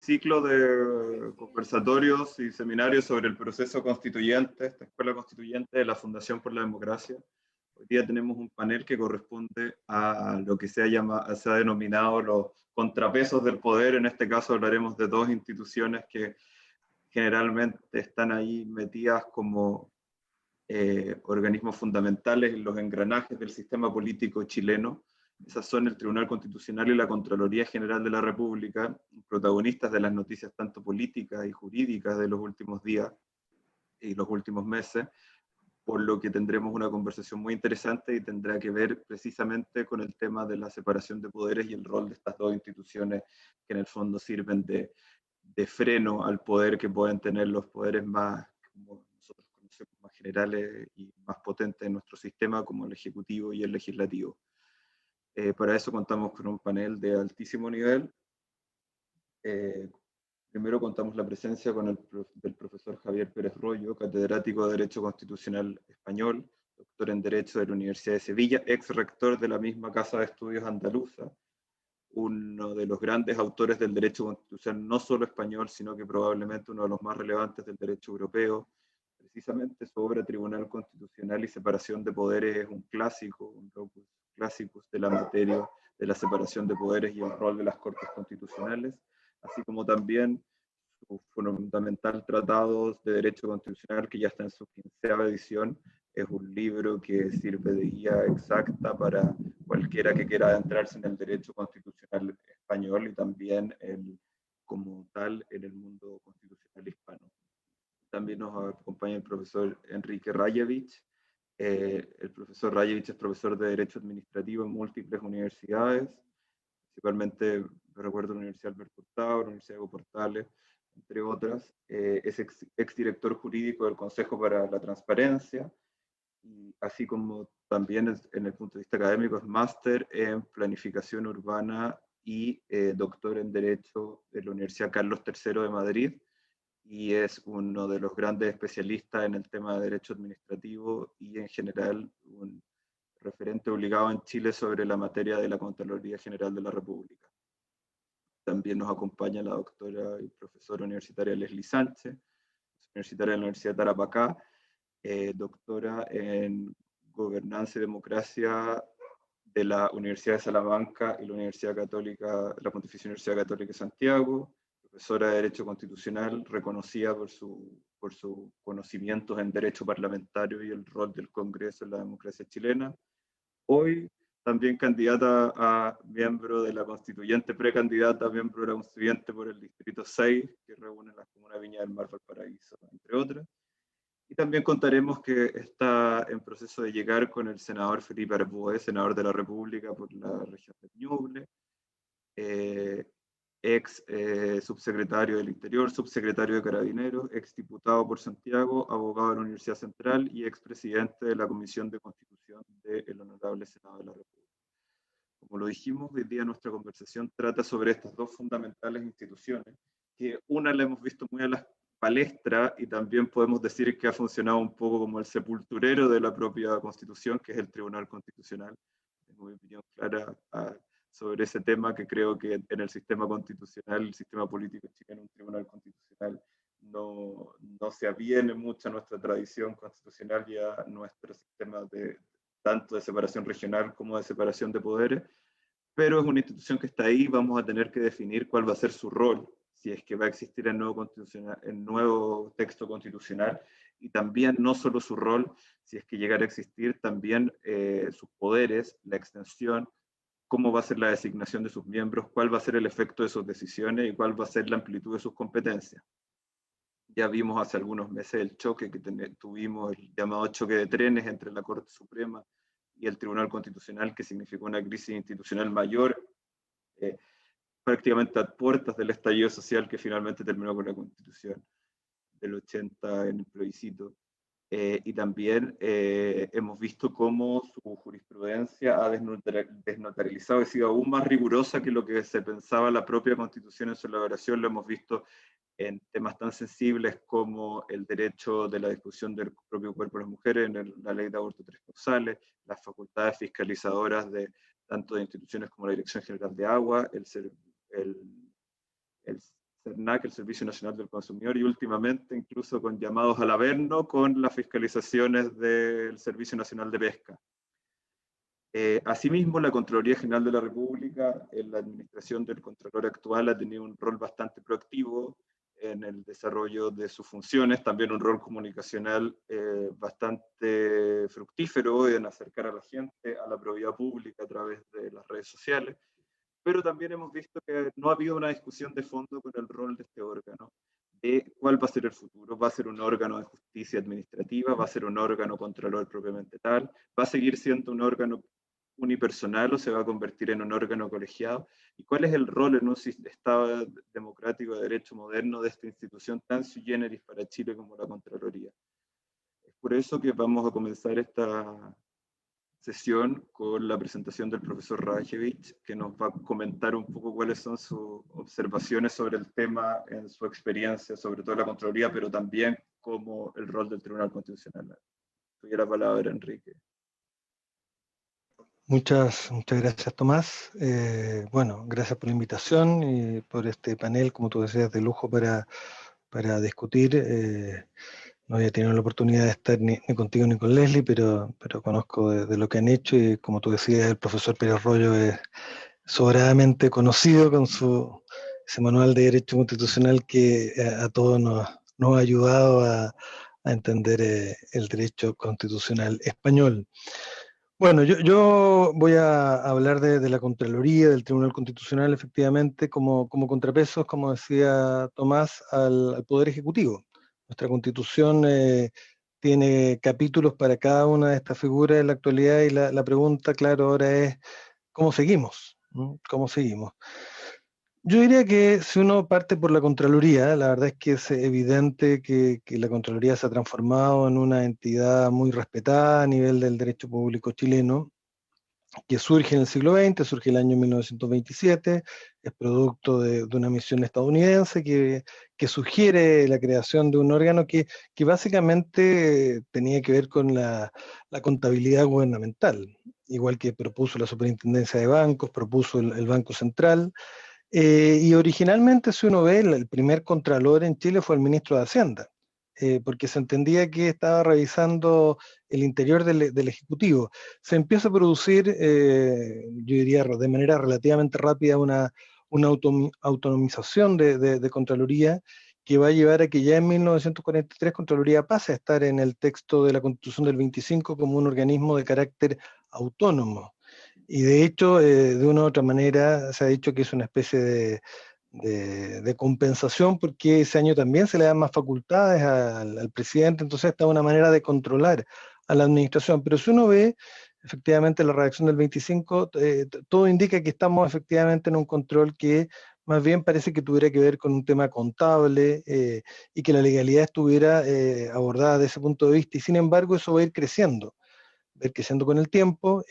ciclo de conversatorios y seminarios sobre el proceso constituyente, esta escuela constituyente de la Fundación por la Democracia. Hoy día tenemos un panel que corresponde a lo que se ha denominado los contrapesos del poder. En este caso hablaremos de dos instituciones que generalmente están ahí metidas como organismos fundamentales en los engranajes del sistema político chileno. Esas son el Tribunal Constitucional y la Contraloría General de la República, protagonistas de las noticias tanto políticas y jurídicas de los últimos días y los últimos meses, por lo que tendremos una conversación muy interesante y tendrá que ver precisamente con el tema de la separación de poderes y el rol de estas dos instituciones que en el fondo sirven de freno al poder que pueden tener los poderes más, como nosotros conocemos, más generales y más potentes en nuestro sistema, como el Ejecutivo y el Legislativo. Para eso contamos con un panel de altísimo nivel. Primero contamos la presencia del profesor Javier Pérez Royo, catedrático de Derecho Constitucional Español, doctor en Derecho de la Universidad de Sevilla, ex rector de la misma Casa de Estudios Andaluza, uno de los grandes autores del derecho constitucional, no solo español, sino que probablemente uno de los más relevantes del derecho europeo. Precisamente su obra Tribunal Constitucional y Separación de Poderes es un clásico, un opus clásicus de la materia de la separación de poderes y el rol de las Cortes Constitucionales, así como también su fundamental tratado de Derecho Constitucional, que ya está en su 15ª edición. Es un libro que sirve de guía exacta para cualquiera que quiera adentrarse en el derecho constitucional español y también como tal en el mundo constitucional hispano. También nos acompaña el profesor Enrique Rayevich. El profesor Rayevich es profesor de Derecho Administrativo en múltiples universidades, principalmente, recuerdo, la Universidad Alberto Hurtado, la Universidad de Portales, entre otras. Es exdirector jurídico del Consejo para la Transparencia, y así como también en el punto de vista académico es máster en Planificación Urbana y doctor en Derecho de la Universidad Carlos III de Madrid, y es uno de los grandes especialistas en el tema de derecho administrativo y en general un referente obligado en Chile sobre la materia de la Contraloría General de la República. También nos acompaña la doctora y profesora universitaria Leslie Sánchez, universitaria de la Universidad de Tarapacá, doctora en Gobernanza y Democracia de la Universidad de Salamanca y la Universidad Católica, la Pontificia Universidad Católica de Santiago, profesora de Derecho Constitucional, reconocida por sus conocimientos en Derecho Parlamentario y el rol del Congreso en la democracia chilena. Hoy también candidata a miembro de la constituyente, precandidata a miembro de la constituyente por el Distrito 6, que reúne las comunas Viña del Mar, Valparaíso, entre otras. Y también contaremos que está en proceso de llegar con el senador Felipe Arboe, senador de la República por la región de Ñuble, ex subsecretario del Interior, subsecretario de Carabineros, ex diputado por Santiago, abogado de la Universidad Central y ex presidente de la Comisión de Constitución del Honorable Senado de la República. Como lo dijimos, hoy día nuestra conversación trata sobre estas dos fundamentales instituciones, que una la hemos visto muy a la palestra y también podemos decir que ha funcionado un poco como el sepulturero de la propia Constitución, que es el Tribunal Constitucional. Tengo mi opinión clara sobre ese tema, que creo que en el sistema constitucional, el sistema político chileno, un Tribunal Constitucional no se aviene mucho a nuestra tradición constitucional y a nuestro sistema tanto de separación regional como de separación de poderes, pero es una institución que está ahí. Vamos a tener que definir cuál va a ser su rol, si es que va a existir el nuevo texto constitucional, y también no solo su rol, si es que llegara a existir, también sus poderes, la extensión, cómo va a ser la designación de sus miembros, cuál va a ser el efecto de sus decisiones y cuál va a ser la amplitud de sus competencias. Ya vimos hace algunos meses el choque que tuvimos, el llamado choque de trenes entre la Corte Suprema y el Tribunal Constitucional, que significó una crisis institucional mayor, prácticamente a puertas del estallido social que finalmente terminó con la Constitución del 80 en el plebiscito. Y también hemos visto cómo su jurisprudencia ha desnotarializado y sido aún más rigurosa que lo que se pensaba la propia Constitución en su elaboración. Lo hemos visto en temas tan sensibles como el derecho de la discusión del propio cuerpo de las mujeres, en la ley de aborto 3 causales, las facultades fiscalizadoras tanto de instituciones como la Dirección General de Agua, el SERNAC, el Servicio Nacional del Consumidor, y últimamente incluso con llamados al averno con las fiscalizaciones del Servicio Nacional de Pesca. Asimismo, la Contraloría General de la República, en la administración del Contralor actual, ha tenido un rol bastante proactivo en el desarrollo de sus funciones, también un rol comunicacional bastante fructífero en acercar a la gente a la probidad pública a través de las redes sociales, pero también hemos visto que no ha habido una discusión de fondo con el rol de este órgano, de cuál va a ser el futuro. ¿Va a ser un órgano de justicia administrativa? ¿Va a ser un órgano contralor propiamente tal? ¿Va a seguir siendo un órgano unipersonal o se va a convertir en un órgano colegiado? ¿Y cuál es el rol en un Estado democrático de derecho moderno de esta institución tan sui generis para Chile como la Contraloría? Es por eso que vamos a comenzar esta sesión con la presentación del profesor Rajewicz, que nos va a comentar un poco cuáles son sus observaciones sobre el tema en su experiencia, sobre todo la Contraloría, pero también como el rol del Tribunal Constitucional. Tuve la palabra, Enrique. Muchas gracias, Tomás. Bueno, gracias por la invitación y por este panel, como tú decías, de lujo para discutir. No había tenido la oportunidad de estar ni contigo ni con Leslie, pero conozco de lo que han hecho y, como tú decías, el profesor Pérez Royo es sobradamente conocido con ese manual de Derecho Constitucional que a todos nos ha ayudado a entender el derecho constitucional español. Bueno, yo voy a hablar de la Contraloría, del Tribunal Constitucional, efectivamente, como contrapesos, como decía Tomás, al Poder Ejecutivo. Nuestra Constitución tiene capítulos para cada una de estas figuras en la actualidad y la pregunta, claro, ahora es, ¿cómo seguimos? ¿Cómo seguimos? Yo diría que si uno parte por la Contraloría, la verdad es que es evidente que la Contraloría se ha transformado en una entidad muy respetada a nivel del derecho público chileno, que surge en el siglo XX, surge el año 1927, es producto de una misión estadounidense que sugiere la creación de un órgano que básicamente tenía que ver con la contabilidad gubernamental, igual que propuso la Superintendencia de Bancos, propuso el Banco Central. Y originalmente, si uno ve, el primer contralor en Chile fue el ministro de Hacienda, porque se entendía que estaba revisando el interior del Ejecutivo. Se empieza a producir, yo diría de manera relativamente rápida, una autonomización de Contraloría que va a llevar a que ya en 1943 Contraloría pase a estar en el texto de la Constitución del 25 como un organismo de carácter autónomo. Y de hecho, de una u otra manera, se ha dicho que es una especie de compensación, porque ese año también se le dan más facultades al presidente, entonces esta es una manera de controlar a la administración. Pero si uno ve, efectivamente, la redacción del 25, todo indica que estamos efectivamente en un control que más bien parece que tuviera que ver con un tema contable y que la legalidad estuviera abordada desde ese punto de vista, y sin embargo eso va a ir creciendo con el tiempo.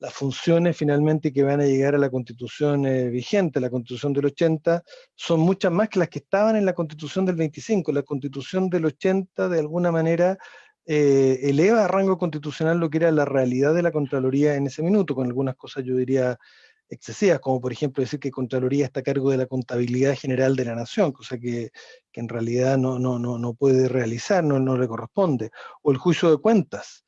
Las funciones finalmente que van a llegar a la Constitución vigente, la Constitución del 80, son muchas más que las que estaban en la Constitución del 25. La Constitución del 80 de alguna manera eleva a rango constitucional lo que era la realidad de la Contraloría en ese minuto, con algunas cosas yo diría excesivas, como por ejemplo decir que Contraloría está a cargo de la contabilidad general de la nación, cosa que en realidad no puede realizar, no le corresponde, o el juicio de cuentas.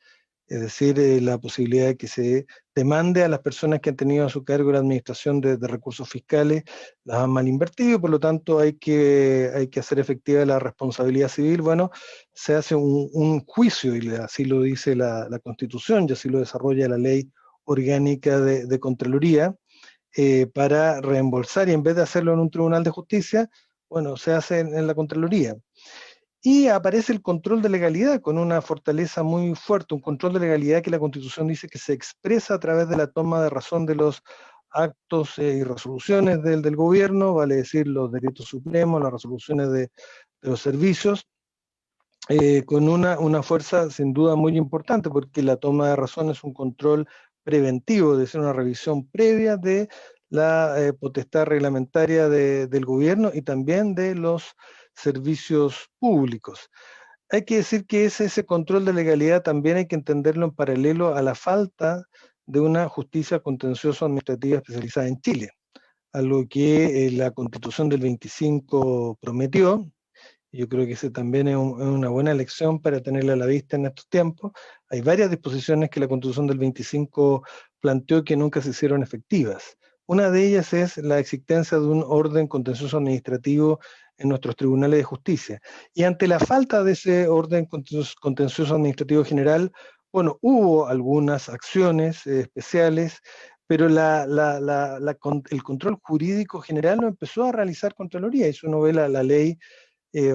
Es decir, la posibilidad de que se demande a las personas que han tenido a su cargo la administración de recursos fiscales, las han mal invertido, por lo tanto hay que hacer efectiva la responsabilidad civil. Bueno, se hace un juicio, y así lo dice la Constitución, y así lo desarrolla la Ley Orgánica de Contraloría, para reembolsar, y en vez de hacerlo en un tribunal de justicia, bueno, se hace en la Contraloría. Y aparece el control de legalidad con una fortaleza muy fuerte, un control de legalidad que la Constitución dice que se expresa a través de la toma de razón de los actos y resoluciones del gobierno, vale decir los decretos supremos, las resoluciones de los servicios, con una fuerza sin duda muy importante, porque la toma de razón es un control preventivo, es decir, una revisión previa de la potestad reglamentaria del gobierno y también de los servicios públicos. Hay que decir que ese control de legalidad también hay que entenderlo en paralelo a la falta de una justicia contencioso administrativa especializada en Chile. a lo que la Constitución del 25 prometió. Yo creo que ese también es una buena lección para tenerla a la vista en estos tiempos. Hay varias disposiciones que la Constitución del 25 planteó que nunca se hicieron efectivas. Una de ellas es la existencia de un orden contencioso administrativo en nuestros tribunales de justicia. Y ante la falta de ese orden contencioso administrativo general, bueno, hubo algunas acciones especiales, pero el control jurídico general lo empezó a realizar Contraloría. Y si uno ve la ley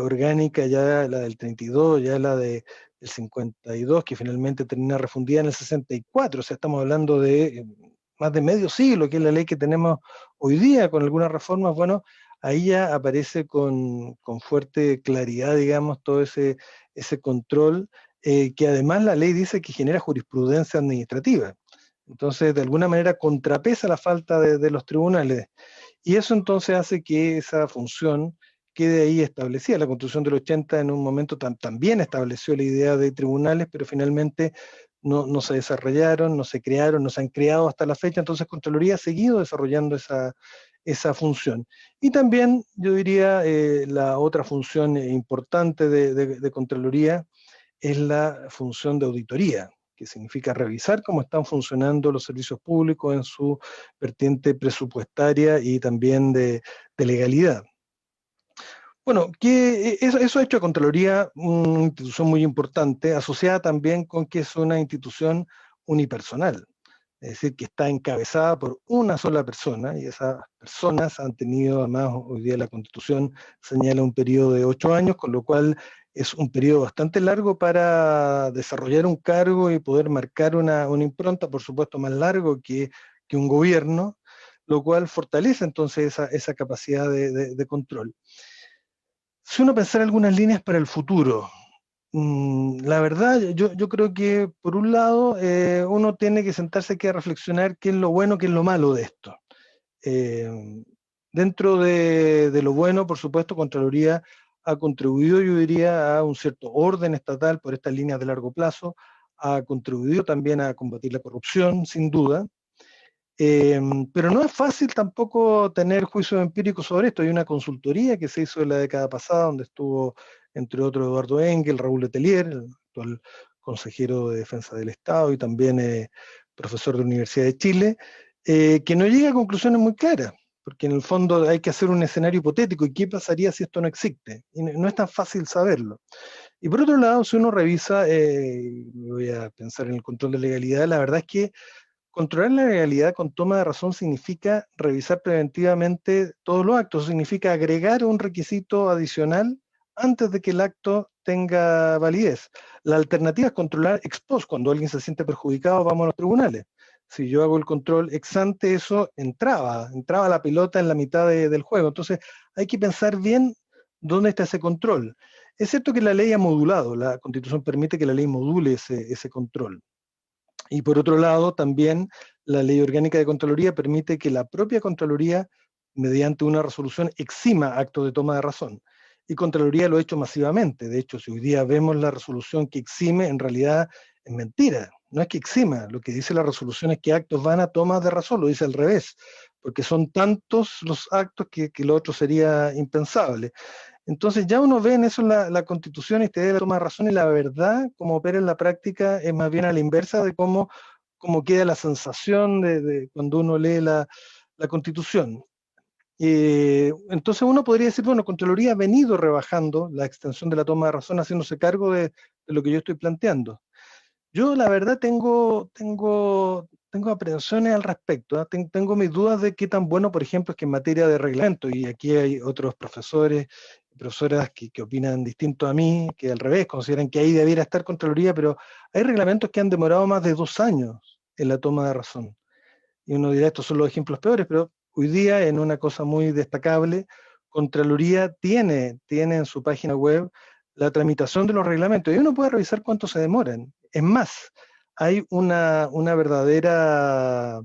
orgánica, ya la del 32, ya la del 52, que finalmente termina refundida en el 64, o sea, estamos hablando de más de medio siglo, que es la ley que tenemos hoy día, con algunas reformas, bueno, ahí ya aparece con fuerte claridad, digamos, todo ese control, que además la ley dice que genera jurisprudencia administrativa. Entonces, de alguna manera contrapesa la falta de los tribunales. Y eso entonces hace que esa función quede ahí establecida. La Constitución del 80 en un momento también estableció la idea de tribunales, pero finalmente no se desarrollaron, no se crearon, no se han creado hasta la fecha, entonces Contraloría ha seguido desarrollando esa función. Y también, yo diría, la otra función importante de Contraloría es la función de auditoría, que significa revisar cómo están funcionando los servicios públicos en su vertiente presupuestaria y también de legalidad. Bueno, eso ha hecho a Contraloría una institución muy importante, asociada también con que es una institución unipersonal, es decir, que está encabezada por una sola persona, y esas personas han tenido, además, hoy día la Constitución señala un periodo de 8 años, con lo cual es un periodo bastante largo para desarrollar un cargo y poder marcar una impronta, por supuesto más largo que un gobierno, lo cual fortalece entonces esa capacidad de control. Si uno pensara algunas líneas para el futuro, la verdad, yo creo que por un lado uno tiene que sentarse aquí a reflexionar qué es lo bueno, qué es lo malo de esto. Eh, Dentro de lo bueno, por supuesto, Contraloría ha contribuido, yo diría, a un cierto orden estatal por estas líneas de largo plazo, ha contribuido también a combatir la corrupción, sin duda. Pero no es fácil tampoco tener juicios empíricos sobre esto. Hay una consultoría que se hizo en la década pasada, donde estuvo, entre otros, Eduardo Engel, Raúl Letelier, el actual consejero de Defensa del Estado y también profesor de la Universidad de Chile, que no llega a conclusiones muy claras, porque en el fondo hay que hacer un escenario hipotético, y qué pasaría si esto no existe. Y no es tan fácil saberlo. Y por otro lado, si uno revisa, voy a pensar en el control de legalidad, la verdad es que controlar la legalidad con toma de razón significa revisar preventivamente todos los actos, significa agregar un requisito adicional antes de que el acto tenga validez. La alternativa es controlar ex post, cuando alguien se siente perjudicado, vamos a los tribunales. Si yo hago el control ex ante, eso entraba la pelota en la mitad del juego. Entonces hay que pensar bien dónde está ese control. Es cierto que la ley ha modulado, la Constitución permite que la ley module ese control. Y por otro lado, también la Ley Orgánica de Contraloría permite que la propia Contraloría, mediante una resolución, exima actos de toma de razón. Y Contraloría lo ha hecho masivamente. De hecho, si hoy día vemos la resolución que exime, en realidad es mentira. No es que exima, lo que dice la resolución es que actos van a toma de razón, lo dice al revés, porque son tantos los actos que lo otro sería impensable. Entonces ya uno ve en eso la Constitución y te da la toma de razón, y la verdad, como opera en la práctica, es más bien a la inversa de cómo queda la sensación de cuando uno lee la Constitución. Entonces uno podría decir, bueno, Contraloría ha venido rebajando la extensión de la toma de razón, haciéndose cargo de lo que yo estoy planteando. Yo la verdad tengo aprensiones al respecto, ¿eh? Tengo mis dudas de qué tan bueno, por ejemplo, es que en materia de reglamento, y aquí hay otros profesores y profesoras que opinan distinto a mí, que al revés, consideran que ahí debiera estar Contraloría, pero hay reglamentos que han demorado más de 2 años en la toma de razón. Y uno dirá, estos son los ejemplos peores, pero hoy día, en una cosa muy destacable, Contraloría tiene en su página web la tramitación de los reglamentos, y uno puede revisar cuánto se demoran. Es más, hay una verdadera,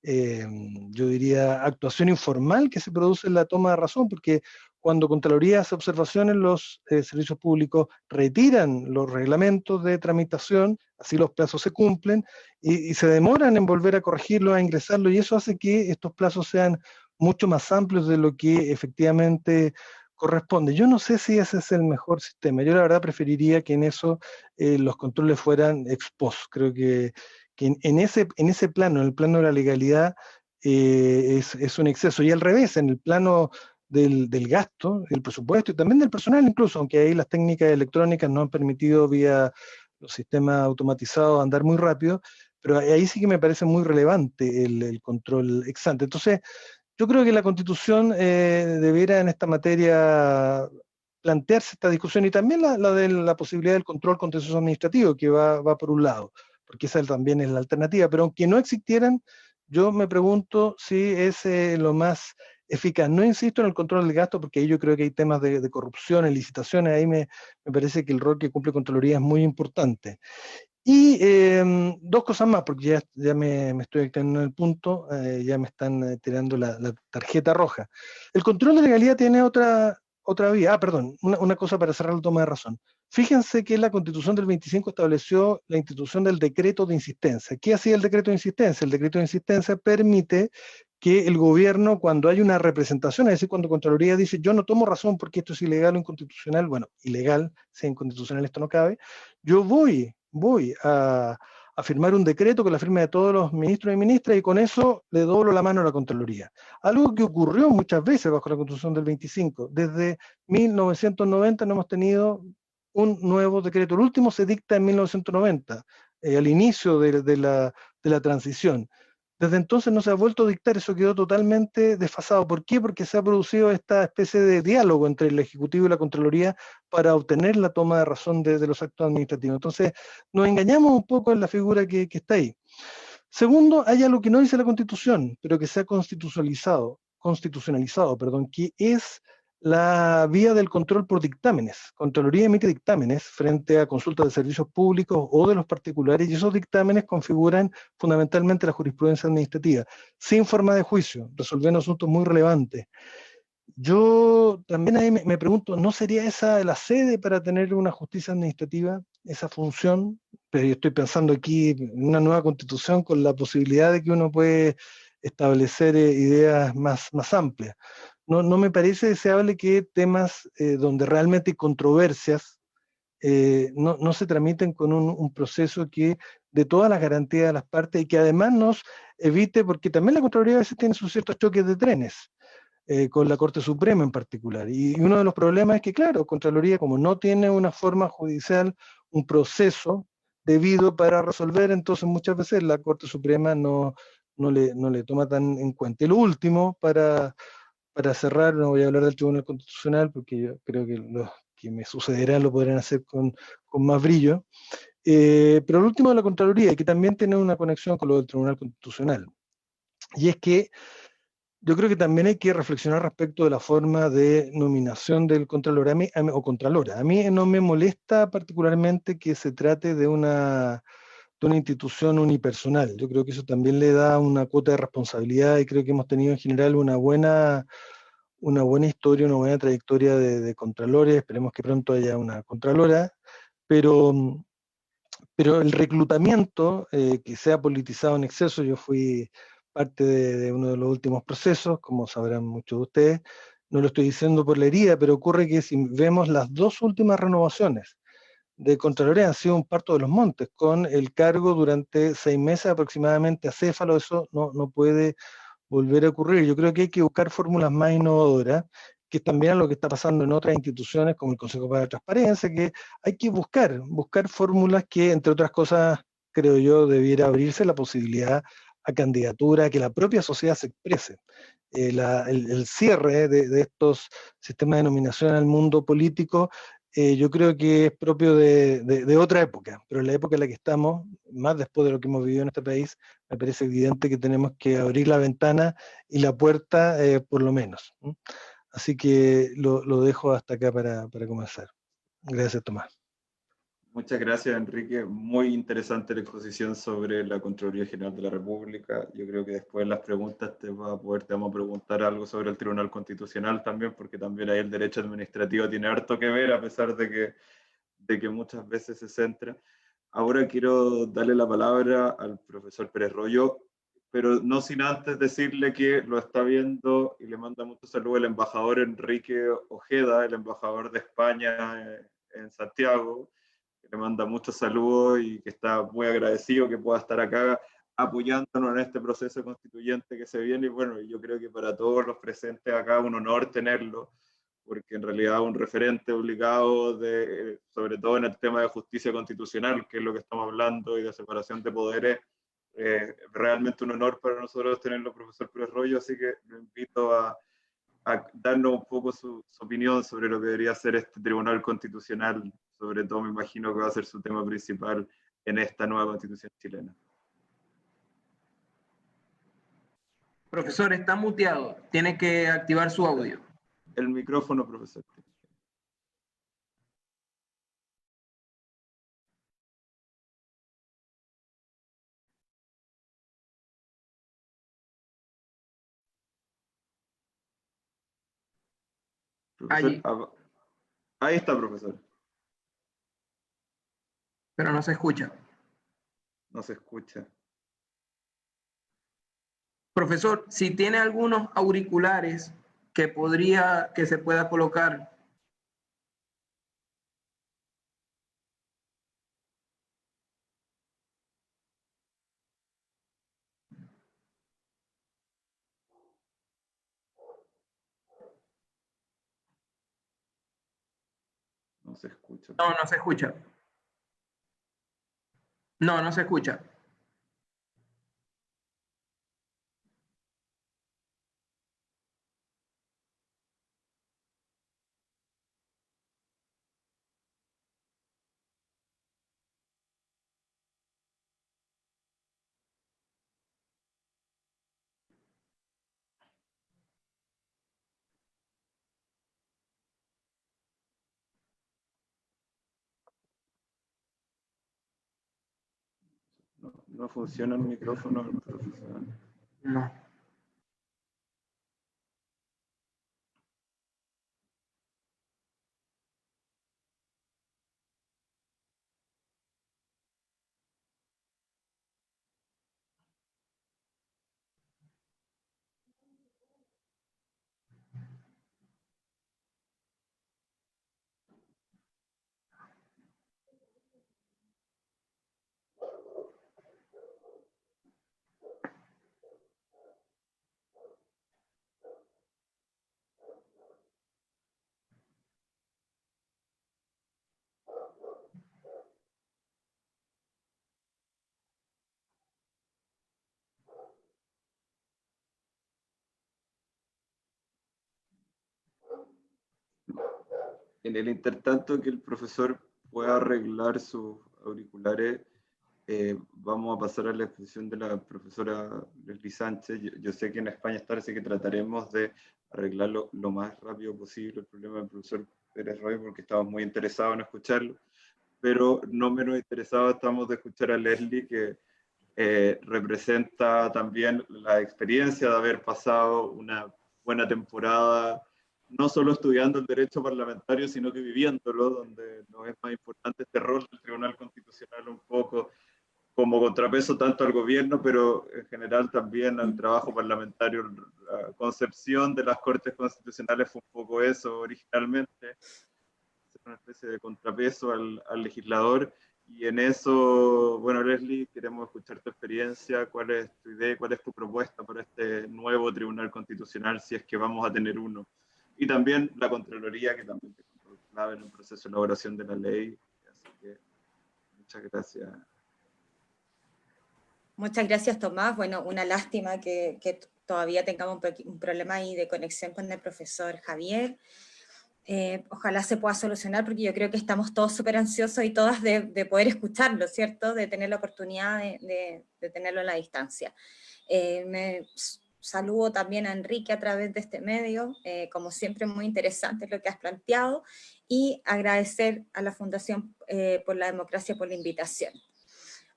yo diría, actuación informal que se produce en la toma de razón, porque cuando Contraloría hace observaciones, los servicios públicos retiran los reglamentos de tramitación, así los plazos se cumplen, y se demoran en volver a corregirlos, a ingresarlos, y eso hace que estos plazos sean mucho más amplios de lo que efectivamente corresponde. Yo no sé si ese es el mejor sistema. Yo la verdad preferiría que en eso los controles fueran ex post. Creo que en ese plano, en el plano de la legalidad, es un exceso. Y al revés, en el plano del gasto, del presupuesto y también del personal incluso, aunque ahí las técnicas electrónicas no han permitido vía los sistemas automatizados andar muy rápido, pero ahí sí que me parece muy relevante el control ex ante. Entonces, yo creo que la Constitución debiera en esta materia plantearse esta discusión y también la de la posibilidad del control contencioso administrativo, que va por un lado, porque esa también es la alternativa, pero aunque no existieran, yo me pregunto si es lo más eficaz. No insisto en el control del gasto, porque ahí yo creo que hay temas de corrupción, en licitaciones, ahí me parece que el rol que cumple Contraloría es muy importante. Y dos cosas más, porque ya me estoy extendiendo en el punto, ya me están tirando la tarjeta roja. El control de legalidad tiene otra vía. Ah, perdón, una cosa para cerrar la toma de razón. Fíjense que la Constitución del 25 estableció la institución del decreto de insistencia. ¿Qué hacía el decreto de insistencia? El decreto de insistencia permite que el gobierno, cuando hay una representación, es decir, cuando Contraloría dice yo no tomo razón porque esto es ilegal o inconstitucional, bueno, ilegal, sea inconstitucional esto no cabe, yo voy a firmar un decreto con la firma de todos los ministros y ministras y con eso le doblo la mano a la Contraloría. Algo que ocurrió muchas veces bajo la Constitución del 25. Desde 1990 no hemos tenido un nuevo decreto. El último se dicta en 1990, al inicio de la transición. Desde entonces no se ha vuelto a dictar, eso quedó totalmente desfasado. ¿Por qué? Porque se ha producido esta especie de diálogo entre el Ejecutivo y la Contraloría para obtener la toma de razón de los actos administrativos. Entonces, nos engañamos un poco en la figura que está ahí. Segundo, hay algo que no dice la Constitución, pero que se ha constitucionalizado, perdón, que es la vía del control por dictámenes. Contraloría emite dictámenes frente a consultas de servicios públicos o de los particulares, y esos dictámenes configuran fundamentalmente la jurisprudencia administrativa, sin forma de juicio, resolviendo asuntos muy relevantes. Yo también ahí me pregunto, ¿no sería esa la sede para tener una justicia administrativa, esa función? Pero yo estoy pensando aquí en una nueva constitución con la posibilidad de que uno puede establecer ideas más amplias. No me parece deseable que temas donde realmente hay controversias no se tramiten con un proceso que de todas las garantías de las partes y que además nos evite, porque también la Contraloría a veces tiene sus ciertos choques de trenes con la Corte Suprema en particular. Y uno de los problemas es que, claro, Contraloría, como no tiene una forma judicial, un proceso debido para resolver, entonces muchas veces la Corte Suprema no le toma tan en cuenta. Y lo último, para cerrar, no voy a hablar del Tribunal Constitucional, porque yo creo que los que me sucederán lo podrán hacer con más brillo. Pero lo último de la Contraloría, y que también tiene una conexión con lo del Tribunal Constitucional, y es que yo creo que también hay que reflexionar respecto de la forma de nominación del Contralor o Contralora. A mí no me molesta particularmente que se trate de una institución unipersonal. Yo creo que eso también le da una cuota de responsabilidad y creo que hemos tenido en general una buena historia, una buena trayectoria de contralores. Esperemos que pronto haya una contralora, pero, pero el reclutamiento que sea politizado en exceso, yo fui parte de uno de los últimos procesos, como sabrán muchos de ustedes, no lo estoy diciendo por la herida, pero ocurre que si vemos las dos últimas renovaciones de Contraloría han sido un parto de los montes, con el cargo durante 6 meses aproximadamente acéfalo, eso no puede volver a ocurrir. Yo creo que hay que buscar fórmulas más innovadoras, que también es lo que está pasando en otras instituciones como el Consejo para la Transparencia, que hay que buscar fórmulas que, entre otras cosas, creo yo, debiera abrirse la posibilidad a candidatura, que la propia sociedad se exprese. El cierre de estos sistemas de nominación al mundo político yo creo que es propio de otra época, pero en la época en la que estamos, más después de lo que hemos vivido en este país, me parece evidente que tenemos que abrir la ventana y la puerta por lo menos. Así que lo dejo hasta acá para comenzar. Gracias, Tomás. Muchas gracias, Enrique. Muy interesante la exposición sobre la Contraloría General de la República. Yo creo que después en las preguntas te vamos a preguntar algo sobre el Tribunal Constitucional también, porque también ahí el derecho administrativo tiene harto que ver, a pesar de que muchas veces se centra. Ahora quiero darle la palabra al profesor Pérez Royo, pero no sin antes decirle que lo está viendo y le manda mucho saludo el embajador Enrique Ojeda, el embajador de España en Santiago, que le manda muchos saludos y que está muy agradecido que pueda estar acá apoyándonos en este proceso constituyente que se viene. Y bueno, yo creo que para todos los presentes acá un honor tenerlo, porque en realidad es un referente obligado, sobre todo en el tema de justicia constitucional, que es lo que estamos hablando, y de separación de poderes. Realmente un honor para nosotros tenerlo, profesor Pérez Royo, así que lo invito a darnos un poco su opinión sobre lo que debería ser este Tribunal Constitucional, sobre todo me imagino que va a ser su tema principal en esta nueva Constitución chilena. Profesor, está muteado, tiene que activar su audio. El micrófono, profesor. Profesor, ahí está, profesor. Pero no se escucha. No se escucha. Profesor, si tiene algunos auriculares que se pueda colocar. No se escucha. No, no se escucha. No, no se escucha. No funciona el micrófono, profesor. No. En el intertanto que el profesor pueda arreglar sus auriculares, vamos a pasar a la exposición de la profesora Leslie Sánchez. Yo sé que en España está, así que trataremos de arreglarlo lo más rápido posible, el problema del profesor Pérez Royo, porque estamos muy interesados en escucharlo, pero no menos interesados estamos de escuchar a Leslie, que representa también la experiencia de haber pasado una buena temporada, no solo estudiando el derecho parlamentario, sino que viviéndolo, donde nos es más importante este rol del Tribunal Constitucional un poco como contrapeso tanto al gobierno, pero en general también al trabajo parlamentario. La concepción de las Cortes Constitucionales fue un poco eso originalmente, una especie de contrapeso al legislador, y en eso, bueno, Leslie, queremos escuchar tu experiencia, cuál es tu idea, cuál es tu propuesta para este nuevo Tribunal Constitucional, si es que vamos a tener uno. Y también la Contraloría, que también es clave en el proceso de elaboración de la ley. Así que, muchas gracias. Muchas gracias, Tomás. Bueno, una lástima que todavía tengamos un problema ahí de conexión con el profesor Javier. Ojalá se pueda solucionar, porque yo creo que estamos todos súper ansiosos y todas de poder escucharlo, ¿cierto? De tener la oportunidad de tenerlo a la distancia. Me saludo también a Enrique a través de este medio, como siempre muy interesante lo que has planteado, y agradecer a la Fundación por la Democracia por la invitación.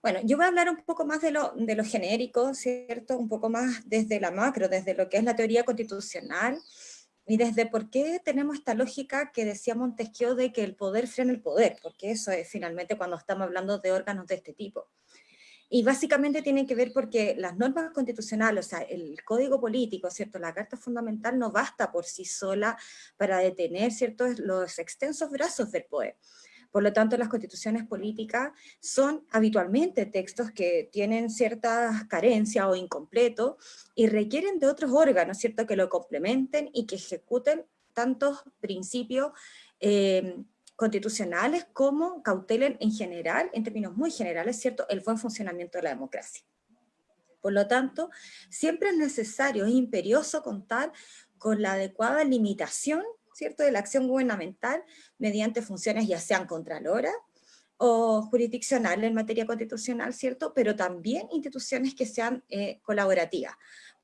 Bueno, yo voy a hablar un poco más de lo genérico, ¿cierto? Un poco más desde la macro, desde lo que es la teoría constitucional, y desde por qué tenemos esta lógica que decía Montesquieu de que el poder frena el poder, porque eso es finalmente cuando estamos hablando de órganos de este tipo. Y básicamente tiene que ver porque las normas constitucionales, o sea, el código político, ¿cierto? La Carta Fundamental no basta por sí sola para detener, ¿cierto?, los extensos brazos del poder. Por lo tanto, las constituciones políticas son habitualmente textos que tienen ciertas carencias o incompletos y requieren de otros órganos, ¿cierto?, que lo complementen y que ejecuten tantos principios constitucionales como cautelen en general, en términos muy generales, ¿cierto?, el buen funcionamiento de la democracia. Por lo tanto, siempre es necesario, es imperioso contar con la adecuada limitación, ¿cierto?, de la acción gubernamental mediante funciones ya sean contraloras o jurisdiccionales en materia constitucional, ¿cierto?, pero también instituciones que sean colaborativas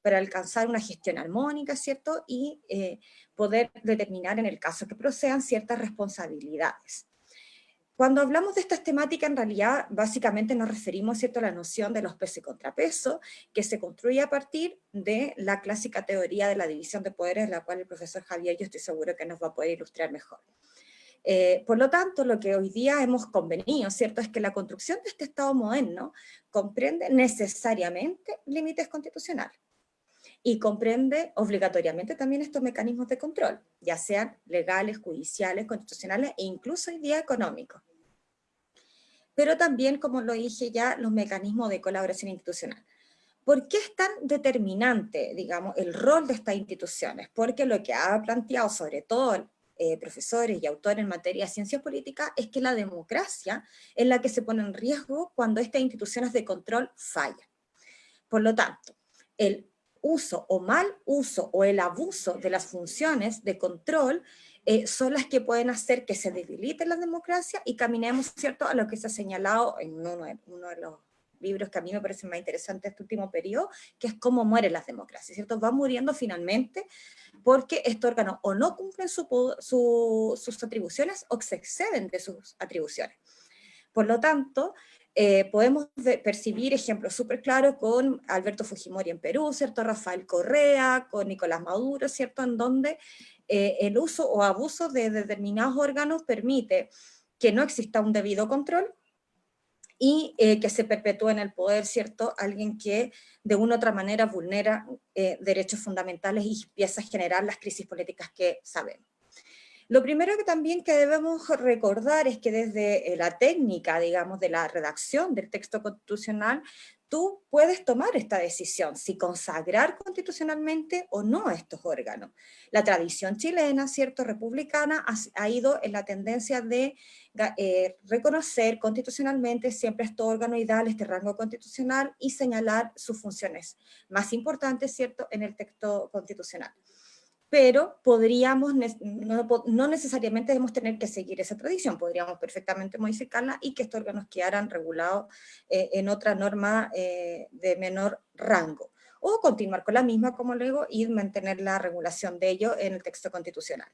para alcanzar una gestión armónica, ¿cierto?, y poder determinar en el caso que procedan ciertas responsabilidades. Cuando hablamos de estas temáticas, en realidad, básicamente nos referimos, ¿cierto?, a la noción de los pesos y contrapesos, que se construye a partir de la clásica teoría de la división de poderes, la cual el profesor Javier, yo estoy seguro que nos va a poder ilustrar mejor. Por lo tanto, lo que hoy día hemos convenido, ¿cierto?, es que la construcción de este Estado moderno comprende necesariamente límites constitucionales y comprende obligatoriamente también estos mecanismos de control, ya sean legales, judiciales, constitucionales e incluso hoy día económicos. Pero también, como lo dije ya, los mecanismos de colaboración institucional. ¿Por qué es tan determinante, digamos, el rol de estas instituciones? Porque lo que ha planteado sobre todo profesores y autores en materia de ciencias políticas es que la democracia es la que se pone en riesgo cuando estas instituciones de control fallan. Por lo tanto, el uso o mal uso o el abuso de las funciones de control son las que pueden hacer que se debilite la democracia y caminemos, ¿cierto?, a lo que se ha señalado en uno de los libros que a mí me parecen más interesantes de este último periodo, que es cómo mueren las democracias, ¿cierto? Van muriendo finalmente porque estos órganos o no cumplen sus atribuciones o se exceden de sus atribuciones. Por lo tanto, podemos percibir ejemplos súper claros con Alberto Fujimori en Perú, ¿cierto?, Rafael Correa, con Nicolás Maduro, ¿cierto?, en donde el uso o abuso de determinados órganos permite que no exista un debido control y que se perpetúe en el poder, ¿cierto?, alguien que de una u otra manera vulnera derechos fundamentales y empieza a generar las crisis políticas que sabemos. Lo primero que también que debemos recordar es que desde la técnica, digamos, de la redacción del texto constitucional, tú puedes tomar esta decisión, si consagrar constitucionalmente o no a estos órganos. La tradición chilena, ¿cierto?, republicana, ha ido en la tendencia de reconocer constitucionalmente siempre estos órganos y darle este rango constitucional y señalar sus funciones más importantes, ¿cierto?, en el texto constitucional. Pero podríamos, no necesariamente debemos tener que seguir esa tradición, podríamos perfectamente modificarla y que estos órganos quedaran regulados en otra norma de menor rango, o continuar con la misma, como luego, y mantener la regulación de ello en el texto constitucional.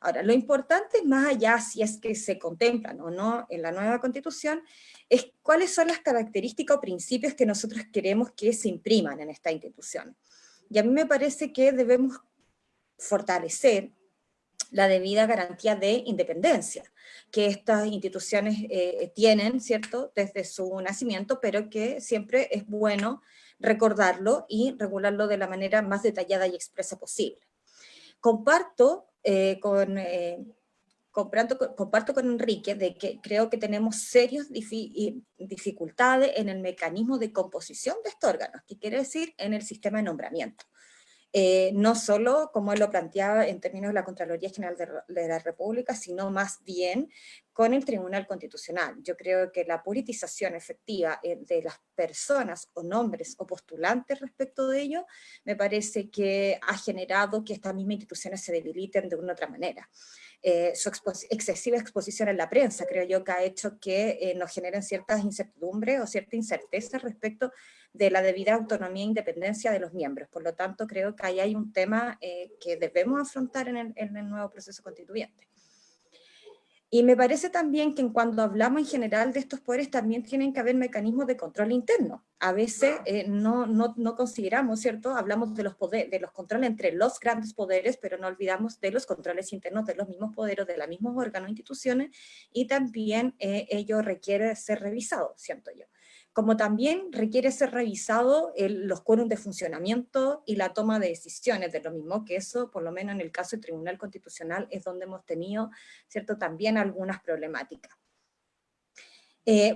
Ahora, lo importante, más allá si es que se contemplan o no en la nueva Constitución, es cuáles son las características o principios que nosotros queremos que se impriman en esta institución. Y a mí me parece que debemos fortalecer la debida garantía de independencia que estas instituciones tienen, ¿cierto?, desde su nacimiento, pero que siempre es bueno recordarlo y regularlo de la manera más detallada y expresa posible. Comparto con Enrique de que creo que tenemos serias dificultades en el mecanismo de composición de estos órganos, que quiere decir en el sistema de nombramiento. No solo como él lo planteaba en términos de la Contraloría General de la República, sino más bien con el Tribunal Constitucional. Yo creo que la politización efectiva de las personas o nombres o postulantes respecto de ello, me parece que ha generado que estas mismas instituciones se debiliten de una u otra manera. Su excesiva exposición en la prensa, creo yo, que ha hecho que nos generen ciertas incertidumbres o cierta incerteza respecto de la debida autonomía e independencia de los miembros. Por lo tanto, creo que ahí hay un tema que debemos afrontar en el nuevo proceso constituyente. Y me parece también que cuando hablamos en general de estos poderes también tienen que haber mecanismos de control interno. A veces no consideramos, ¿cierto? Hablamos de los controles entre los grandes poderes, pero no olvidamos de los controles internos de los mismos poderes, de los mismos órganos e instituciones, y también ello requiere ser revisado, siento yo. como también requiere ser revisado los quórum de funcionamiento y la toma de decisiones de lo mismo, que eso, por lo menos en el caso del Tribunal Constitucional, es donde hemos tenido, ¿cierto?, también algunas problemáticas.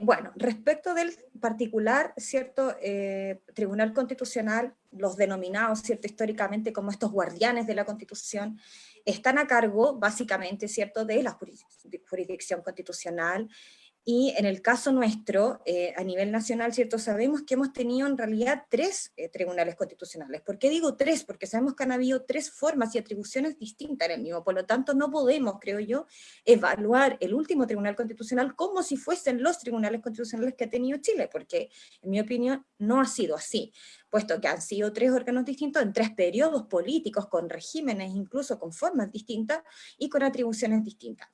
Bueno, respecto del particular, ¿cierto?, Tribunal Constitucional, los denominados, ¿cierto?, históricamente como estos guardianes de la Constitución, están a cargo, básicamente, ¿cierto?, de la jurisdicción constitucional. Y en el caso nuestro, a nivel nacional, ¿cierto?, sabemos que hemos tenido en realidad 3 tribunales constitucionales. ¿Por qué digo 3? Porque sabemos que han habido 3 formas y atribuciones distintas en el mismo. Por lo tanto, no podemos, creo yo, evaluar el último tribunal constitucional como si fuesen los tribunales constitucionales que ha tenido Chile, porque, en mi opinión, no ha sido así, puesto que han sido 3 órganos distintos en 3 periodos políticos, con regímenes, incluso con formas distintas y con atribuciones distintas.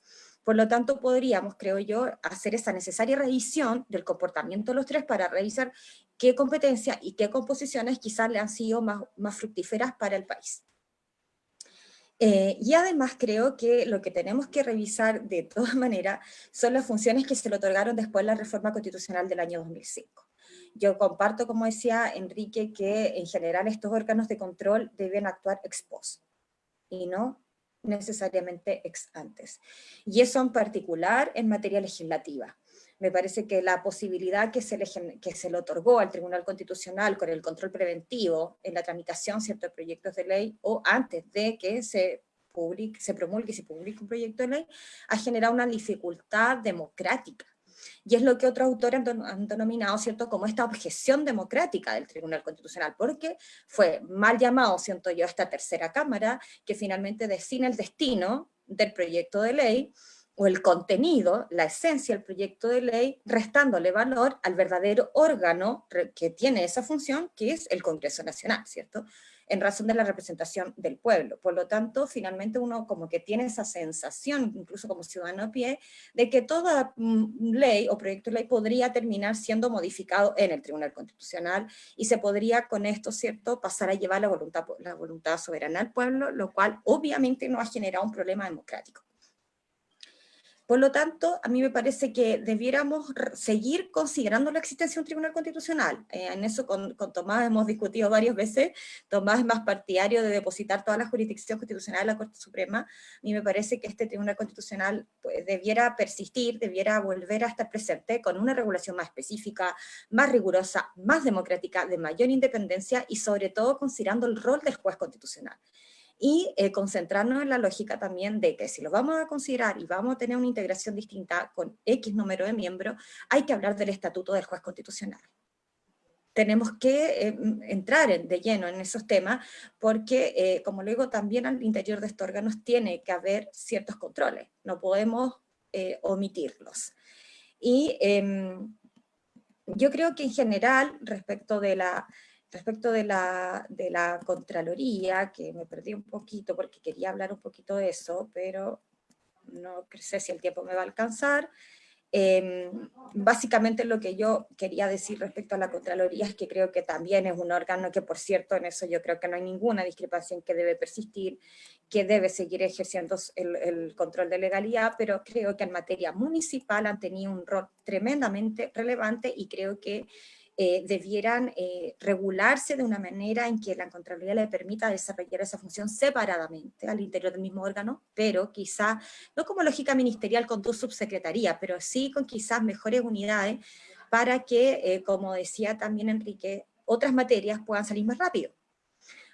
Por lo tanto, podríamos, creo yo, hacer esa necesaria revisión del comportamiento de los 3 para revisar qué competencias y qué composiciones quizás le han sido más fructíferas para el país. Y además creo que lo que tenemos que revisar de todas maneras son las funciones que se le otorgaron después de la reforma constitucional del año 2005. Yo comparto, como decía Enrique, que en general estos órganos de control deben actuar ex post y no necesariamente ex antes. Y eso en particular en materia legislativa. Me parece que la posibilidad que se le otorgó al Tribunal Constitucional con el control preventivo en la tramitación de proyectos de ley o antes de que se promulgue y se publique un proyecto de ley, ha generado una dificultad democrática. Y es lo que otros autores han denominado, ¿cierto?, como esta objeción democrática del Tribunal Constitucional, porque fue mal llamado, siento yo, esta tercera cámara, que finalmente define el destino del proyecto de ley, o el contenido, la esencia del proyecto de ley, restándole valor al verdadero órgano que tiene esa función, que es el Congreso Nacional, ¿cierto?, en razón de la representación del pueblo. Por lo tanto, finalmente uno como que tiene esa sensación, incluso como ciudadano a pie, de que toda ley o proyecto de ley podría terminar siendo modificado en el Tribunal Constitucional y se podría con esto, ¿cierto?, pasar a llevar la voluntad soberana al pueblo, lo cual obviamente no ha generado un problema democrático. Por lo tanto, a mí me parece que debiéramos seguir considerando la existencia de un Tribunal Constitucional. En eso con Tomás hemos discutido varias veces. Tomás es más partidario de depositar toda la jurisdicción constitucional a la Corte Suprema. A mí me parece que este Tribunal Constitucional pues, debiera persistir, debiera volver a estar presente con una regulación más específica, más rigurosa, más democrática, de mayor independencia y sobre todo considerando el rol del juez constitucional. Y concentrarnos en la lógica también de que si lo vamos a considerar y vamos a tener una integración distinta con X número de miembros, hay que hablar del estatuto del juez constitucional. Tenemos que entrar de lleno en esos temas porque, como lo digo, también al interior de estos órganos tiene que haber ciertos controles, no podemos omitirlos. Y yo creo que en general, respecto de la Contraloría, que me perdí un poquito porque quería hablar un poquito de eso, pero no sé si el tiempo me va a alcanzar. Básicamente lo que yo quería decir respecto a la Contraloría es que creo que también es un órgano que, por cierto, en eso yo creo que no hay ninguna discrepancia en que debe persistir, que debe seguir ejerciendo el control de legalidad, pero creo que en materia municipal han tenido un rol tremendamente relevante y creo que debieran regularse de una manera en que la Contraloría le permita desarrollar esa función separadamente al interior del mismo órgano, pero quizá, no como lógica ministerial con 2 subsecretarías, pero sí con quizás mejores unidades para que, como decía también Enrique, otras materias puedan salir más rápido.